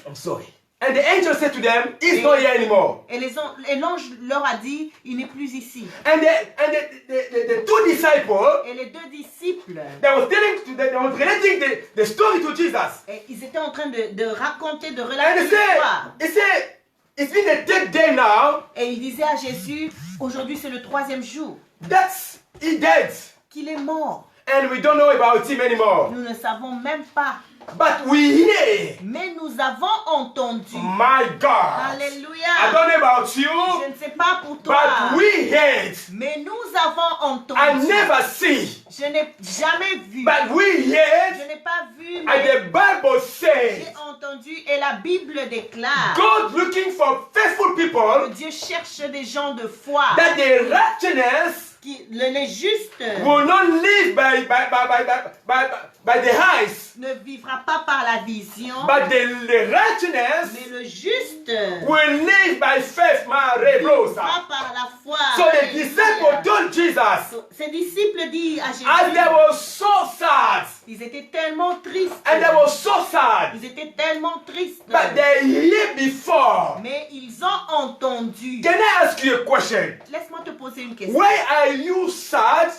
I'm sorry. And the angel said to them, he's not here anymore. Et l'ange leur a dit, il n'est plus ici. And the two disciples, Et les deux disciples, they was relating the story to Jesus. et ils étaient en train de raconter, de And relater l'histoire. he said, it's been the third day now. Et il disait à Jésus, aujourd'hui c'est le 3e jour, He dead. qu'il est mort. And we don't know about him anymore. Nous ne savons même pas. But we hear, Mais nous avons entendu. my God. I Alléluia. don't know about you, Je ne sais pas pour toi. but we heard. Mais nous avons entendu. I never see, Je n'ai jamais vu. but we Je heard. n'ai pas vu, And mais the Bible says, j'ai entendu. Et la Bible déclare God looking for faithful que people, Dieu cherche des gens de foi. that the righteousness Les justes will not live by the eyes, ne vivra pas par la vision, but the righteousness mais le juste will live by faith. vivra par la foi. So the disciples told Jesus, Ses disciples disent à Jésus, and they were so sad, ils étaient tellement tristes. and they were so sad, Ils étaient tellement tristes. but they hear before. Mais ils ont entendu. Can I ask you a question? Laisse-moi te poser une question. Why are you sad?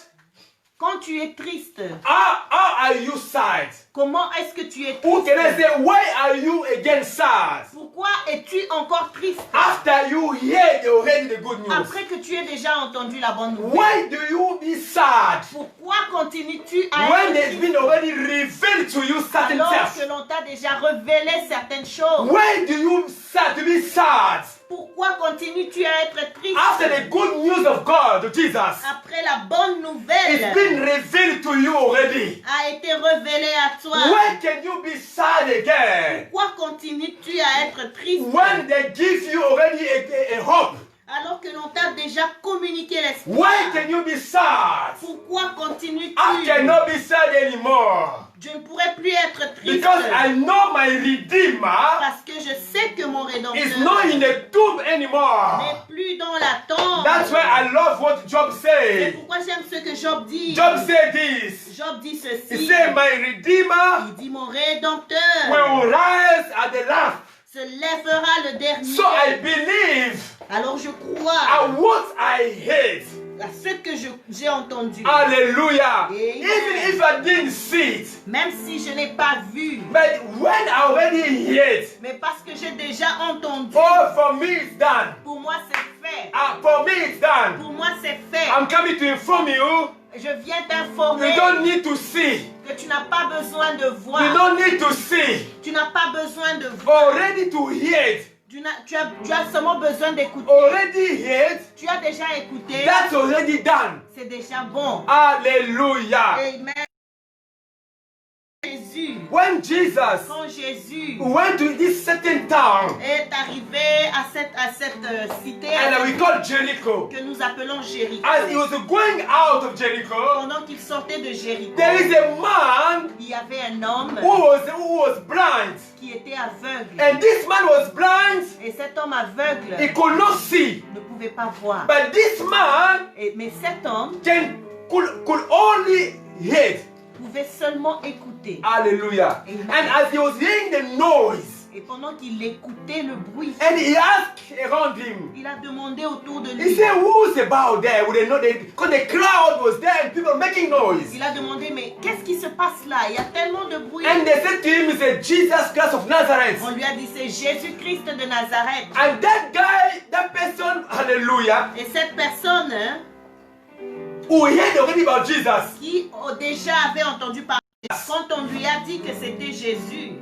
Quand tu es triste, How are you sad? comment est-ce que tu es Or can I triste? say, why are you again sad? Pourquoi es-tu encore triste? After you hear already the good news. Après que tu aies déjà entendu la bonne nouvelle. Why do you be sad Pourquoi continues-tu à when être there's been triste already revealed to you certain alors things? que l'on t'a déjà révélé certaines choses? Why do you sad to be sad Pourquoi continues-tu à être triste after the good news of God, to Jesus? après la bonne nouvelle It's been revealed to you already. a été révélée à toi? Why can you be sad again Pourquoi continues-tu à être triste when they give you already a hope? alors que l'on t'a déjà communiqué l'espoir? Why can you be sad? Pourquoi continues-tu? I cannot be sad anymore Je ne pourrais plus être triste because I know my Redeemer parce que je sais que mon Rédempteur is not in a tomb anymore. n'est plus dans la tombe. That's why I love what Job C'est said. pourquoi j'aime ce que Job dit. Job said this. Job dit He ceci. said, my Redeemer Il dit mon Rédempteur will rise at the last. se lèvera le dernier. So I believe Alors je crois at what I hate. à ce que j'ai entendu. Hallelujah. Amen. Even if I didn't see it, Même si je n'ai pas vu. but when I already hear it, Mais parce que j'ai déjà entendu. oh, for me it's done. Pour moi c'est fait. For me it's done. Pour moi c'est fait. I'm coming to inform you. Je viens t'informer You don't need to see. que tu n'as pas besoin de voir. You don't need to see. Tu n'as pas besoin de voir. Already to hear it. Tu as seulement besoin d'écouter. Already heard. Tu as déjà écouté. That's already done. C'est déjà bon. Hallelujah. Amen. Jésus, When Jesus quand Jésus went to this certain town, est arrivé à cette cité and we call Jericho, que nous appelons Jéricho, as he was going out of Jericho, pendant qu'il sortait de Jéricho, there is a man il y avait un homme who was blind. qui était aveugle. And this man was blind. Et cet homme aveugle He could not see. ne pouvait pas voir. But this man Mais cet homme could only hear. pouvait seulement écouter. Hallelujah. Amen. And as he was hearing the noise, Et pendant qu'il écoutait le bruit, and he asked around him, il a demandé autour de he lui. said, who's about there? Would they know because the crowd was there and people making noise. Il a demandé, mais qu'est-ce qui se passe là? Il y a tellement de bruit. And they said to him, he said, Jesus Christ of Nazareth. On lui a dit, c'est Jésus-Christ de Nazareth. And that guy, that person, hallelujah, Et cette personne who heard already about Jesus, qui déjà avait entendu parler, quand on lui a dit que c'était Jésus,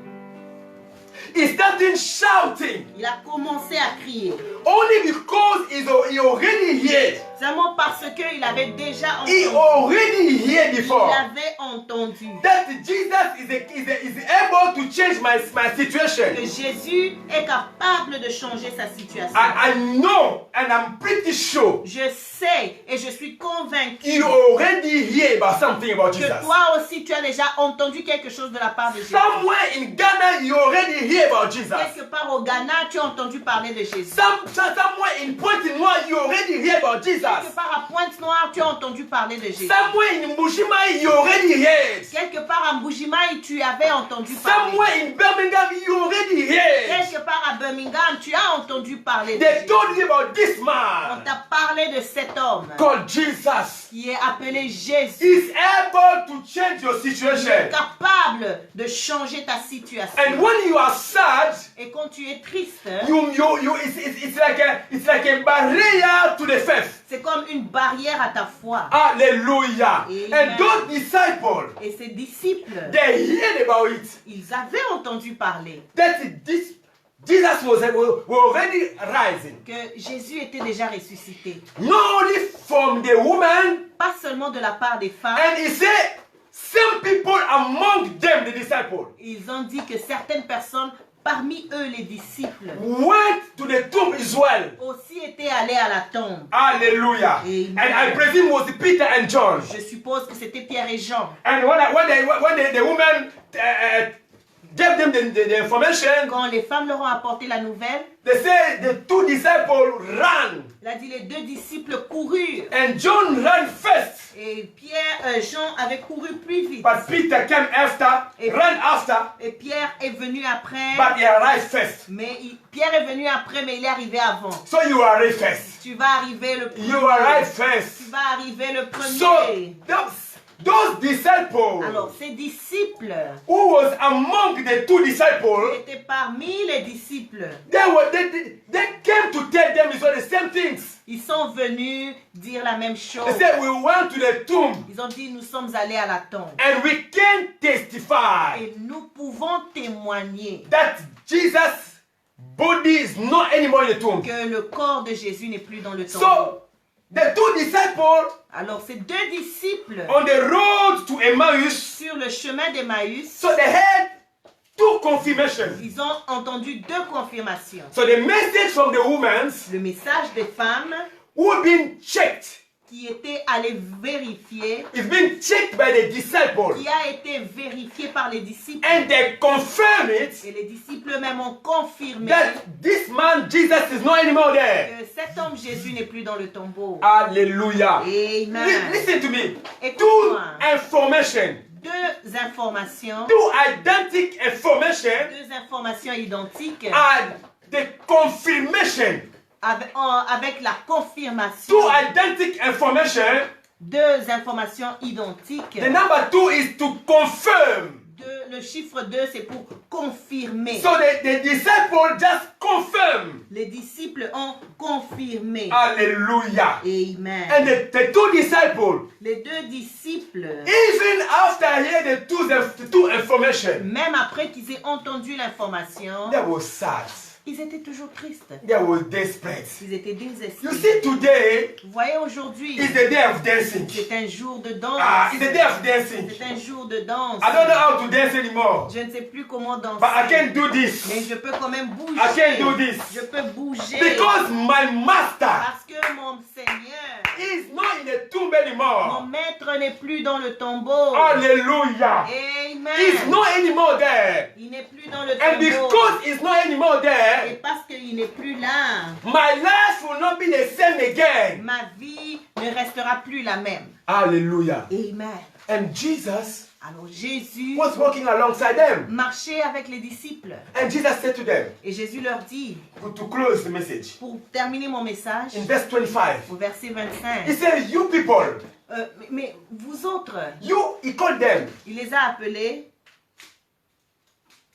he started shouting. il a commencé à crier. Only because he already heard. Seulement parce qu'il avait déjà He entendu. already heard Il before. avait entendu That Jesus is able to change my situation. que Jésus est capable de changer sa situation. I know and I'm pretty sure Je sais et je suis convaincu you already hear about something about Jesus. que toi aussi tu as déjà entendu quelque chose de la part de Jésus. Somewhere in Ghana you already hear about Jesus. Quelque part au Ghana, tu as entendu parler de Jésus. Somewhere in Pointe-Noire you already hear about Jesus. Quelque part à Pointe-Noire, tu as entendu parler de Jésus. Somewhere in Mbuji-Mayi, you already heard. Quelque part à Mbuji-Mayi, tu avais entendu parler. Somewhere in Birmingham, you already heard. Quelque part à Birmingham, tu as entendu parler de They Jésus. told you about this On man t'a parlé de cet homme called Jesus. qui est appelé Jésus. He's able to change your Il est situation. capable de changer ta situation. And when you are sad, Et quand tu es triste, it's like a barrier to the faith. c'est comme une barrière à ta foi. Hallelujah. Amen. And those disciples, Et ses disciples, they heard about it. ils avaient entendu parler That Jesus was already rising. que Jésus était déjà ressuscité. Not only from the woman, Pas seulement de la part des femmes. and he said, some people among them, the disciples, Ils ont dit que certaines personnes, parmi eux les disciples, went to the tomb as well. aussi étaient allés à la tombe. Hallelujah. Amen. And I presume it was Peter and John. Je suppose que c'était Pierre et Jean. And when the woman gave them the information, Quand les femmes leur ont apporté la nouvelle, they said the two disciples ran. il a dit les deux disciples coururent. And John ran first. Et Jean avait couru plus vite. But Peter came after, ran after, Et Pierre est venu après. but he arrived first. Mais Pierre est venu après, mais il est arrivé avant. So you arrive first. Tu vas arriver le premier. You arrive first. Tu vas arriver le premier. So those disciples Alors, ces disciples who was among the two disciples, étaient parmi les disciples. they came to tell them the same things. Ils sont venus dire la même chose. They said, we went to the tomb Ils ont dit, nous sommes allés à la tombe. and we can testify Et nous pouvons témoigner that Jesus' body is not anymore in the tomb. que le corps de Jésus n'est plus dans le tombeau. So the two disciples Alors, ces deux disciples, on the road to Emmaus, sur le chemin d'Emmaüs, so they had two confirmations. ils ont entendu deux confirmations. So the message from the women Le message des femmes who have been checked, qui étaient allées vérifier, it's been checked by the disciples, qui a été vérifié par les disciples. and they confirm it Et les disciples même ont confirmé that this man Jesus is not anymore there. que cet homme Jésus n'est plus dans le tombeau. Hallelujah. Amen. Listen to me. Two Écoute-moi. information, Deux informations, two identical information deux informations identiques are the confirmation. avec la confirmation. Two identical information. Deux informations identiques. The number two is to confirm. Le chiffre 2, c'est pour confirmer. So the disciples just confirm. Les disciples ont confirmé. Hallelujah. Amen. And the two disciples, Les deux disciples, even after hearing the two information, même après qu'ils aient entendu l'information, they were sad. ils étaient toujours tristes. They were desperate. Ils étaient You désespérés. see, today Vous voyez, aujourd'hui, is the day of dancing. c'est un jour de danse. It's the day of dancing. C'est un jour de danse. I don't know how to dance anymore, Je ne sais plus comment danser. but I can do this Mais je peux quand même bouger. I can do this. Je peux bouger. because my master Parce que mon Seigneur, is not in the tomb mon anymore. maître n'est plus dans le tombeau. Hallelujah. Amen. He's not anymore there. Il n'est plus dans le And tombeau. because he's not anymore Et there, parce qu'il n'est plus là, my life will not be the same again. ma vie ne restera plus la même. Hallelujah. Amen. And Jesus Alors Jésus was walking alongside them. marchait avec les disciples. And Jesus said to them, Et Jésus leur dit, to close the message, pour terminer mon message, in verse 25, au verset he 25, said, you people, mais vous autres, he called them. il les a appelés,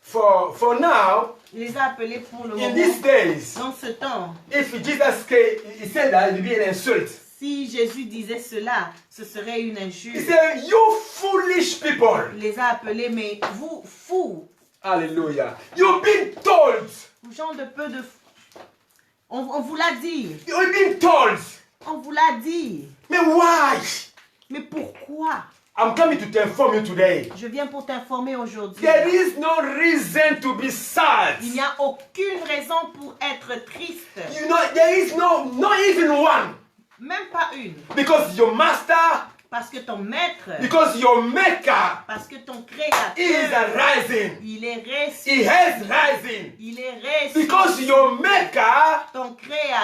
For now, il les a appelés pour le in moment, these days, dans ce temps. if Jesus came, he said that it would be an insult. Si Jésus disait cela, ce serait une injure. He said, you foolish people. Il les a appelés, mais vous, fous, Hallelujah. You've been told. gens de peu de... On vous l'a dit. You've been told. On vous l'a dit. Mais why? Mais pourquoi? I'm coming to inform you today. Je viens pour t'informer aujourd'hui. There is no reason to be sad. Il n'y a aucune raison pour être triste. You know, there is not even one. Même pas une. Because your master, Parce que ton maître, because your maker parce que ton is créateur, rising. il est ressuscité. He has rising. Il est ressuscité. Because your maker Ton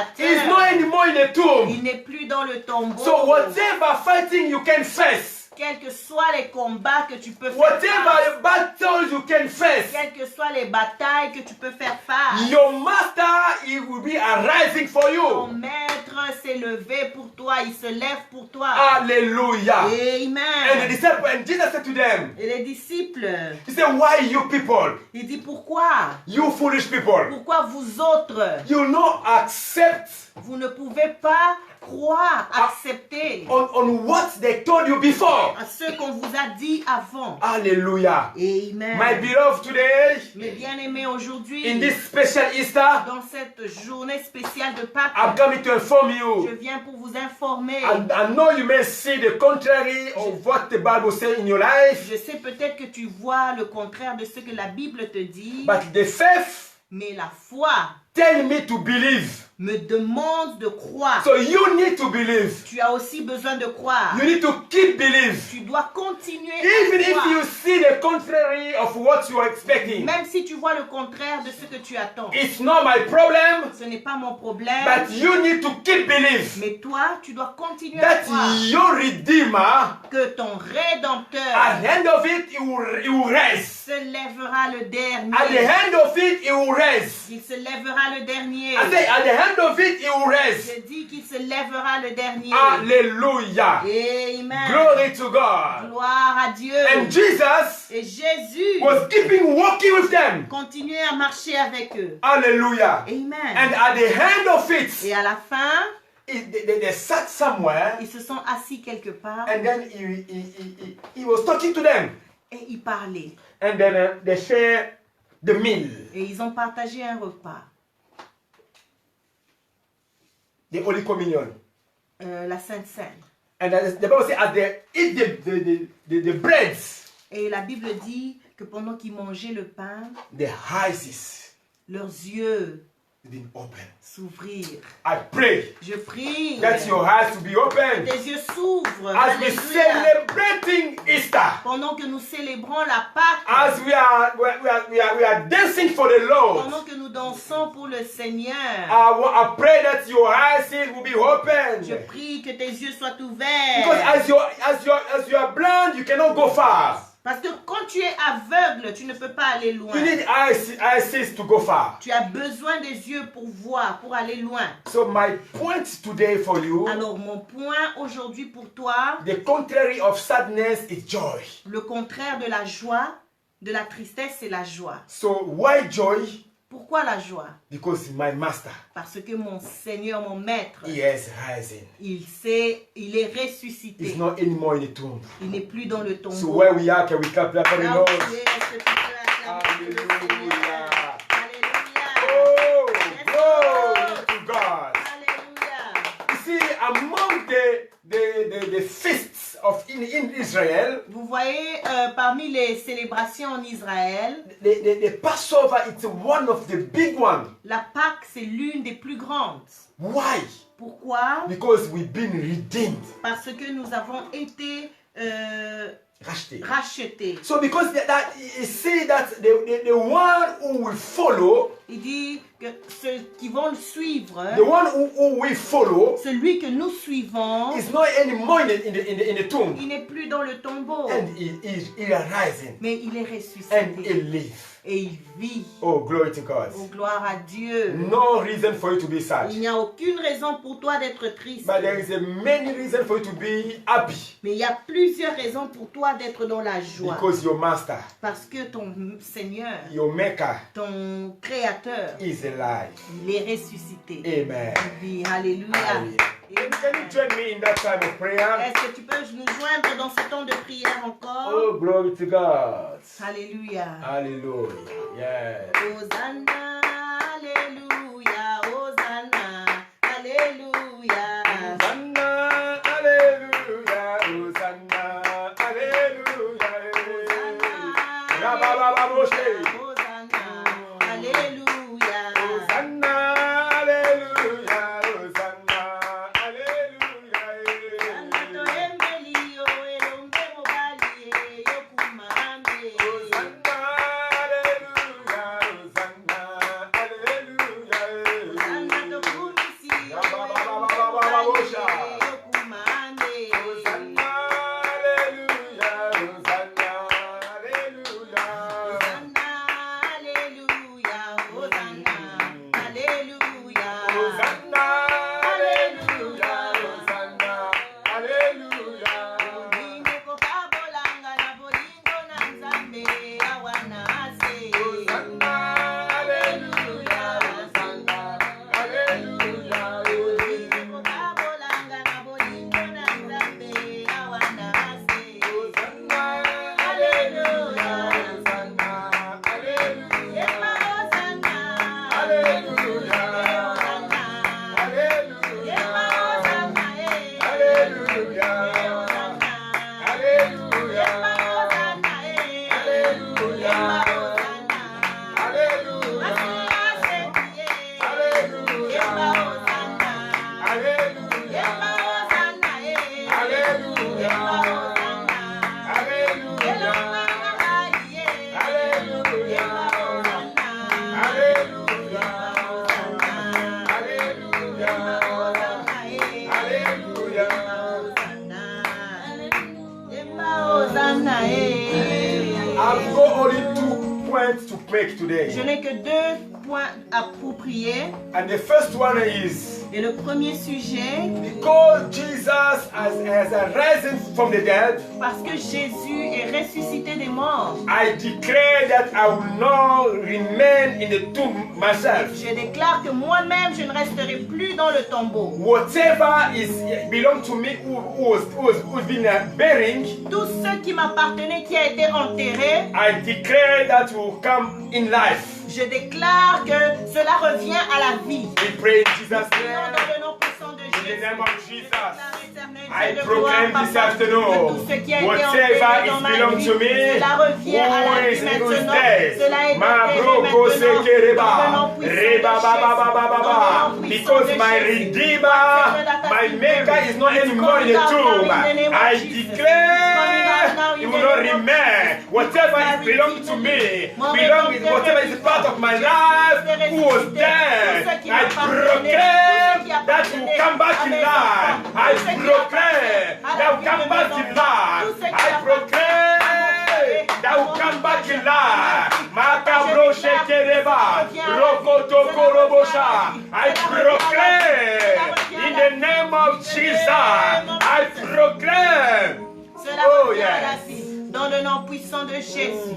à He's not terre. anymore in the tomb. Il n'est plus dans le tombeau. So whatever fighting you can face, Quels que soient les combats que tu peux faire whatever face, battles you can face, quelles que soient les batailles que tu peux faire face, your master, he will be arising for ton you. maître s'est levé pour toi, il se lève pour toi. Hallelujah. And the Amen. disciples, and Jesus said to them, Et les disciples, he said, why you people, il dit pourquoi? you foolish people, Pourquoi vous autres, you not accept vous ne pouvez pas croire, accepter on what they told you before? à ce qu'on vous a dit avant? Hallelujah. Amen. My beloved, today, Mes bien-aimés, aujourd'hui, in this special Easter, dans cette journée spéciale de Pâques, I'm coming to inform je you. viens pour vous informer. And I know you may see the contrary of what the Bible says in your life, Je sais peut-être que tu vois le contraire de ce que la Bible te dit, but the faith mais la foi tell me to believe. me demande de croire. So you need to believe. Tu as aussi besoin de croire. You need to keep believe. Tu dois continuer Even à if croire. you see the contrary of what you are expecting. Même si tu vois le contraire de ce que tu attends. It's not my problem, Ce n'est pas mon problème. but you need to keep believe Mais toi, tu dois continuer à that croire your Redeemer, que ton Rédempteur at the end of it, he will rise. se lèvera le At the dernier. end of it, he will rise. Il se lèvera le dernier. I say, at the end of it, he will rise. Je dis qu'il se lèvera le dernier. Hallelujah. Amen. Glory to God. Gloire à Dieu. And Jesus Et Jésus was keeping walking with them. continuait à marcher avec eux. Hallelujah. Amen. And at the end of it, Et à la fin, they sat somewhere, ils se sont assis quelque part and then he was talking to them. et ils parlaient. And then they shared the meal, Et ils ont partagé un repas, the Holy Communion. la Sainte Seine. And the Bible says, as they eat the breads, Et la Bible dit que pendant qu'ils mangeaient le pain, their eyes leurs yeux been open. s'ouvrirent. I pray Je prie that your eyes will be open tes yeux s'ouvrent. as we Alléluia. celebrating Easter. Pendant que nous célébrons la Pâque, As we are dancing for the Lord. pendant que nous dansons pour le Seigneur, I pray that your eyes will be open. je prie que tes yeux soient Because ouverts. as you are blind, you cannot go far. Parce que quand tu es aveugle, tu ne peux pas aller loin. You need eyes to go far. Tu as besoin des yeux pour voir, pour aller loin. So my point today for you, Alors mon point aujourd'hui pour toi, the contrary of sadness is joy. le contraire de la joie, de la tristesse, c'est la joie. So why joy? Pourquoi la joie? Because my master, Parce que mon Seigneur, mon Maître, he is rising. il est ressuscité. He's not anymore in the tomb. Il n'est plus dans le tombeau. So where we are, can we clap for the Là où Lord? tu es, est-ce que tu peux acclamer le Seigneur? Alléluia. Oh, Yes, glory Lord. to God. Alléluia. You see, among the feasts of in Israel, Vous voyez, parmi les célébrations en Israël, the Passover is one of the big ones. la Pâque, c'est l'une des plus grandes. Why? Pourquoi? Because we've been redeemed, Parce que nous avons été rachetés. rachetés. So because that you see that the one who will follow, Il dit que ceux qui vont le suivre, the one who will follow, celui que nous suivons, is not anymore in the tomb, il n'est plus dans le tombeau, and he is rising mais il est and he ressuscité lives. et il vit. Oh, glory to God. Oh, gloire à Dieu. No reason for you to be sad, Il n'y a aucune raison pour toi d'être triste. but there is a many reason for you to be happy, Mais il y a plusieurs raisons pour toi d'être dans la joie. because your master, Parce que ton Seigneur, your maker, ton Créateur, is alive. il est ressuscité. Amen. Il vit. Alléluia. Hallelujah. Can you join me in that time of prayer? Est-ce que tu peux nous joindre dans ce temps de prière encore? Oh, glory to God. Alléluia. Hallelujah. Yes. Hosanna, Alléluia, Hosanna, Alléluia. Hosanna, hallelujah, Hosanna, hallelujah. Rababababoshe. Hosanna, Alléluia. Hosanna, hallelujah, Hosanna, Santo hallelujah. Emelio, elombe mobali, yokumambe. Hosanna, hallelujah, Hosanna, I've got only 2 points to make today. Je n'ai que 2 points appropriés. And the first one is, Et le premier sujet, because Jesus has risen from the dead, parce que Jésus est ressuscité des morts, I declare that I will not remain in the tomb myself. je déclare que moi-même, je ne resterai plus dans le tombeau. Whatever is belong to me, who's been burying, Tout ce qui m'appartenait, qui a été enterré, I declare that will come in life. je déclare que cela revient à la vie. We pray in Jesus' Prions name. dans le nom puissant de In the Jésus. name of Jesus. I I proclaim this afternoon, whatever is belong to me, cela revient à la who vie is maintenant. dead, Cela est ma broko sekereba, reba ba ba ba ba ba ba, because my redeemer, my maker is not anymore in the tomb. I declare it will not remain. Whatever is belong to me, whatever is part of my life, who was dead, I proclaim that will come back in life. I proclaim that will come back in life. I proclaim that will come back in life. Makabro shekereba, rokoto korobosha. I proclaim in the name of Jesus. I proclaim. Cela Oh, revient à la yes. vie. Dans le nom puissant de Jésus.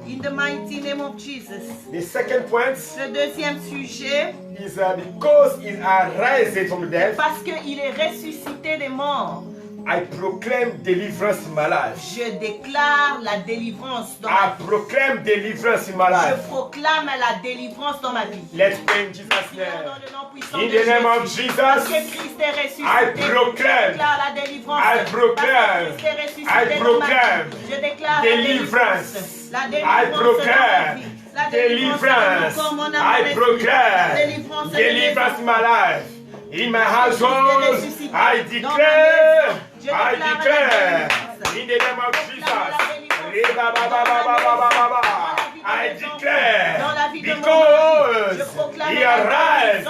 In the mighty name of Jesus. The second point Le deuxième sujet, is because he is rising from the dead, parce qu'il est ressuscité des morts, I proclaim deliverance in my life. je déclare la délivrance dans ma I vie. proclaim deliverance in my Je life. proclame la délivrance dans ma vie. Let's pray in Jesus' Dans name. le nom puissant In de the name of Jésus. Parce que Jesus, Christ est ressuscité. I proclaim. Je déclare la délivrance. I proclaim. Parce que Christ est ressuscité I dans ma proclaim. vie. Je déclare Deliverance. la I délivrance. proclaim. La délivrance Deliverance. dans mon âme, mon I esprit. proclaim. Délivrance. Deliverance in my life. In my household, I declare. I declare. In the name of Jesus. Reba ba ba ba ba ba ba ba ba. I declare. Because he arise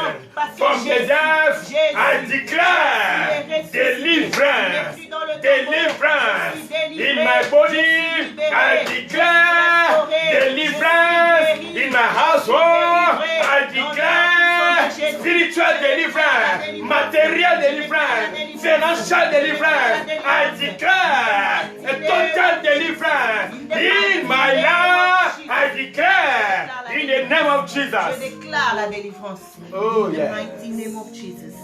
from the death, I declare deliverance. Deliverance in my body. I declare deliverance in my household. I declare spiritual deliverance, material deliverance, financial deliverance. I declare a total deliverance in my life. I declare in the name of Je Jesus. déclare la délivrance. Oh, In the yeah. mighty name of Jesus.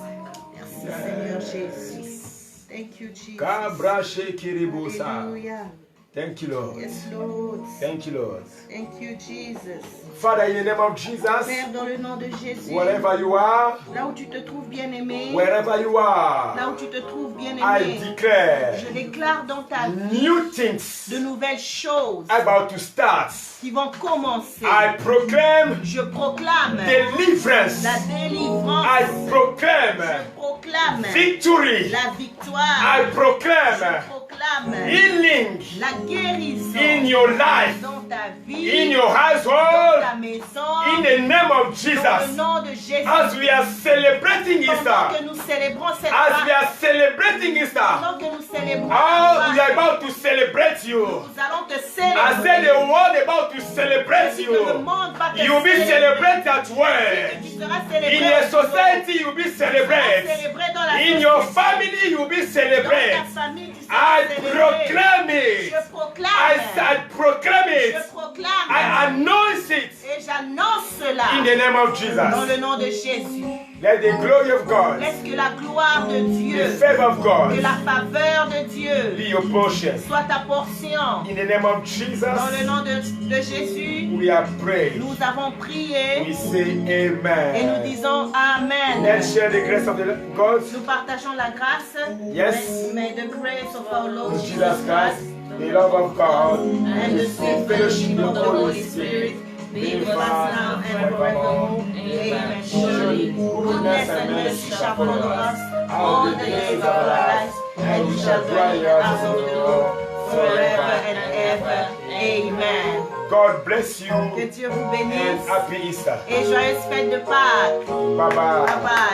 Merci Seigneur Jésus. Thank you Jesus. Kabra shekiribosa. Hallelujah. Thank you, Lord. Yes Lord. Thank you, Lord. Thank you Jesus. Father, in the name of Jesus, Père, dans le nom de Jésus, wherever you are, là où tu te trouves bien aimé, wherever you are, là où tu te trouves bien I aimé, declare je déclare dans ta vie new things de nouvelles choses about to start. qui vont commencer. I proclaim Je proclame deliverance. la délivrance. I proclaim Je proclame victory. la victoire. I Je proclaim proclame healing la guérison in your life, dans ta vie, in your dans household, ta maison, in the name of dans le Jesus. nom de Jésus. As we are celebrating Pendant que Easter, nous célébrons cette as we Pâque, are celebrating Easter, pendant que nous célébrons oh, we la are Pâque, about to celebrate you. nous allons te I said célébrer. the world about to celebrate Que le you. monde va te You will be célébrer. celebrated at Que work. tu seras In célébré your au boulot. society, you will be Tu seras celebrated. célébré dans la In société. your family, you will be Dans ta celebrated. famille, tu I seras célébré. proclaim it. Je proclame. I proclaim Je it. proclame. I announce it Et j'annonce cela in the name of dans Jesus. le nom de Jésus. Let the glory of God, Laisse que la gloire de the Dieu, favor of que God la faveur de Dieu be your portion. soit ta portion. In the name of Dans le Jesus, nom de Jésus, we are praying. nous avons prié We say et nous amen. disons Amen. Let's share the grace of the God. Nous partageons la grâce. Yes. May the grace of our Lord Jesus Jesus Christ, Christ the love of God, and the sweet fellowship of the Holy Spirit be with us now and forevermore. Amen. Surely, goodness and mercy shall follow us all the days of our lives, and we shall dwell in the house of the Lord forever and ever. Amen. God bless you Que Dieu vous and bénisse happy Easter. et joyeuse fête de Pâques. Bye bye. Bye bye.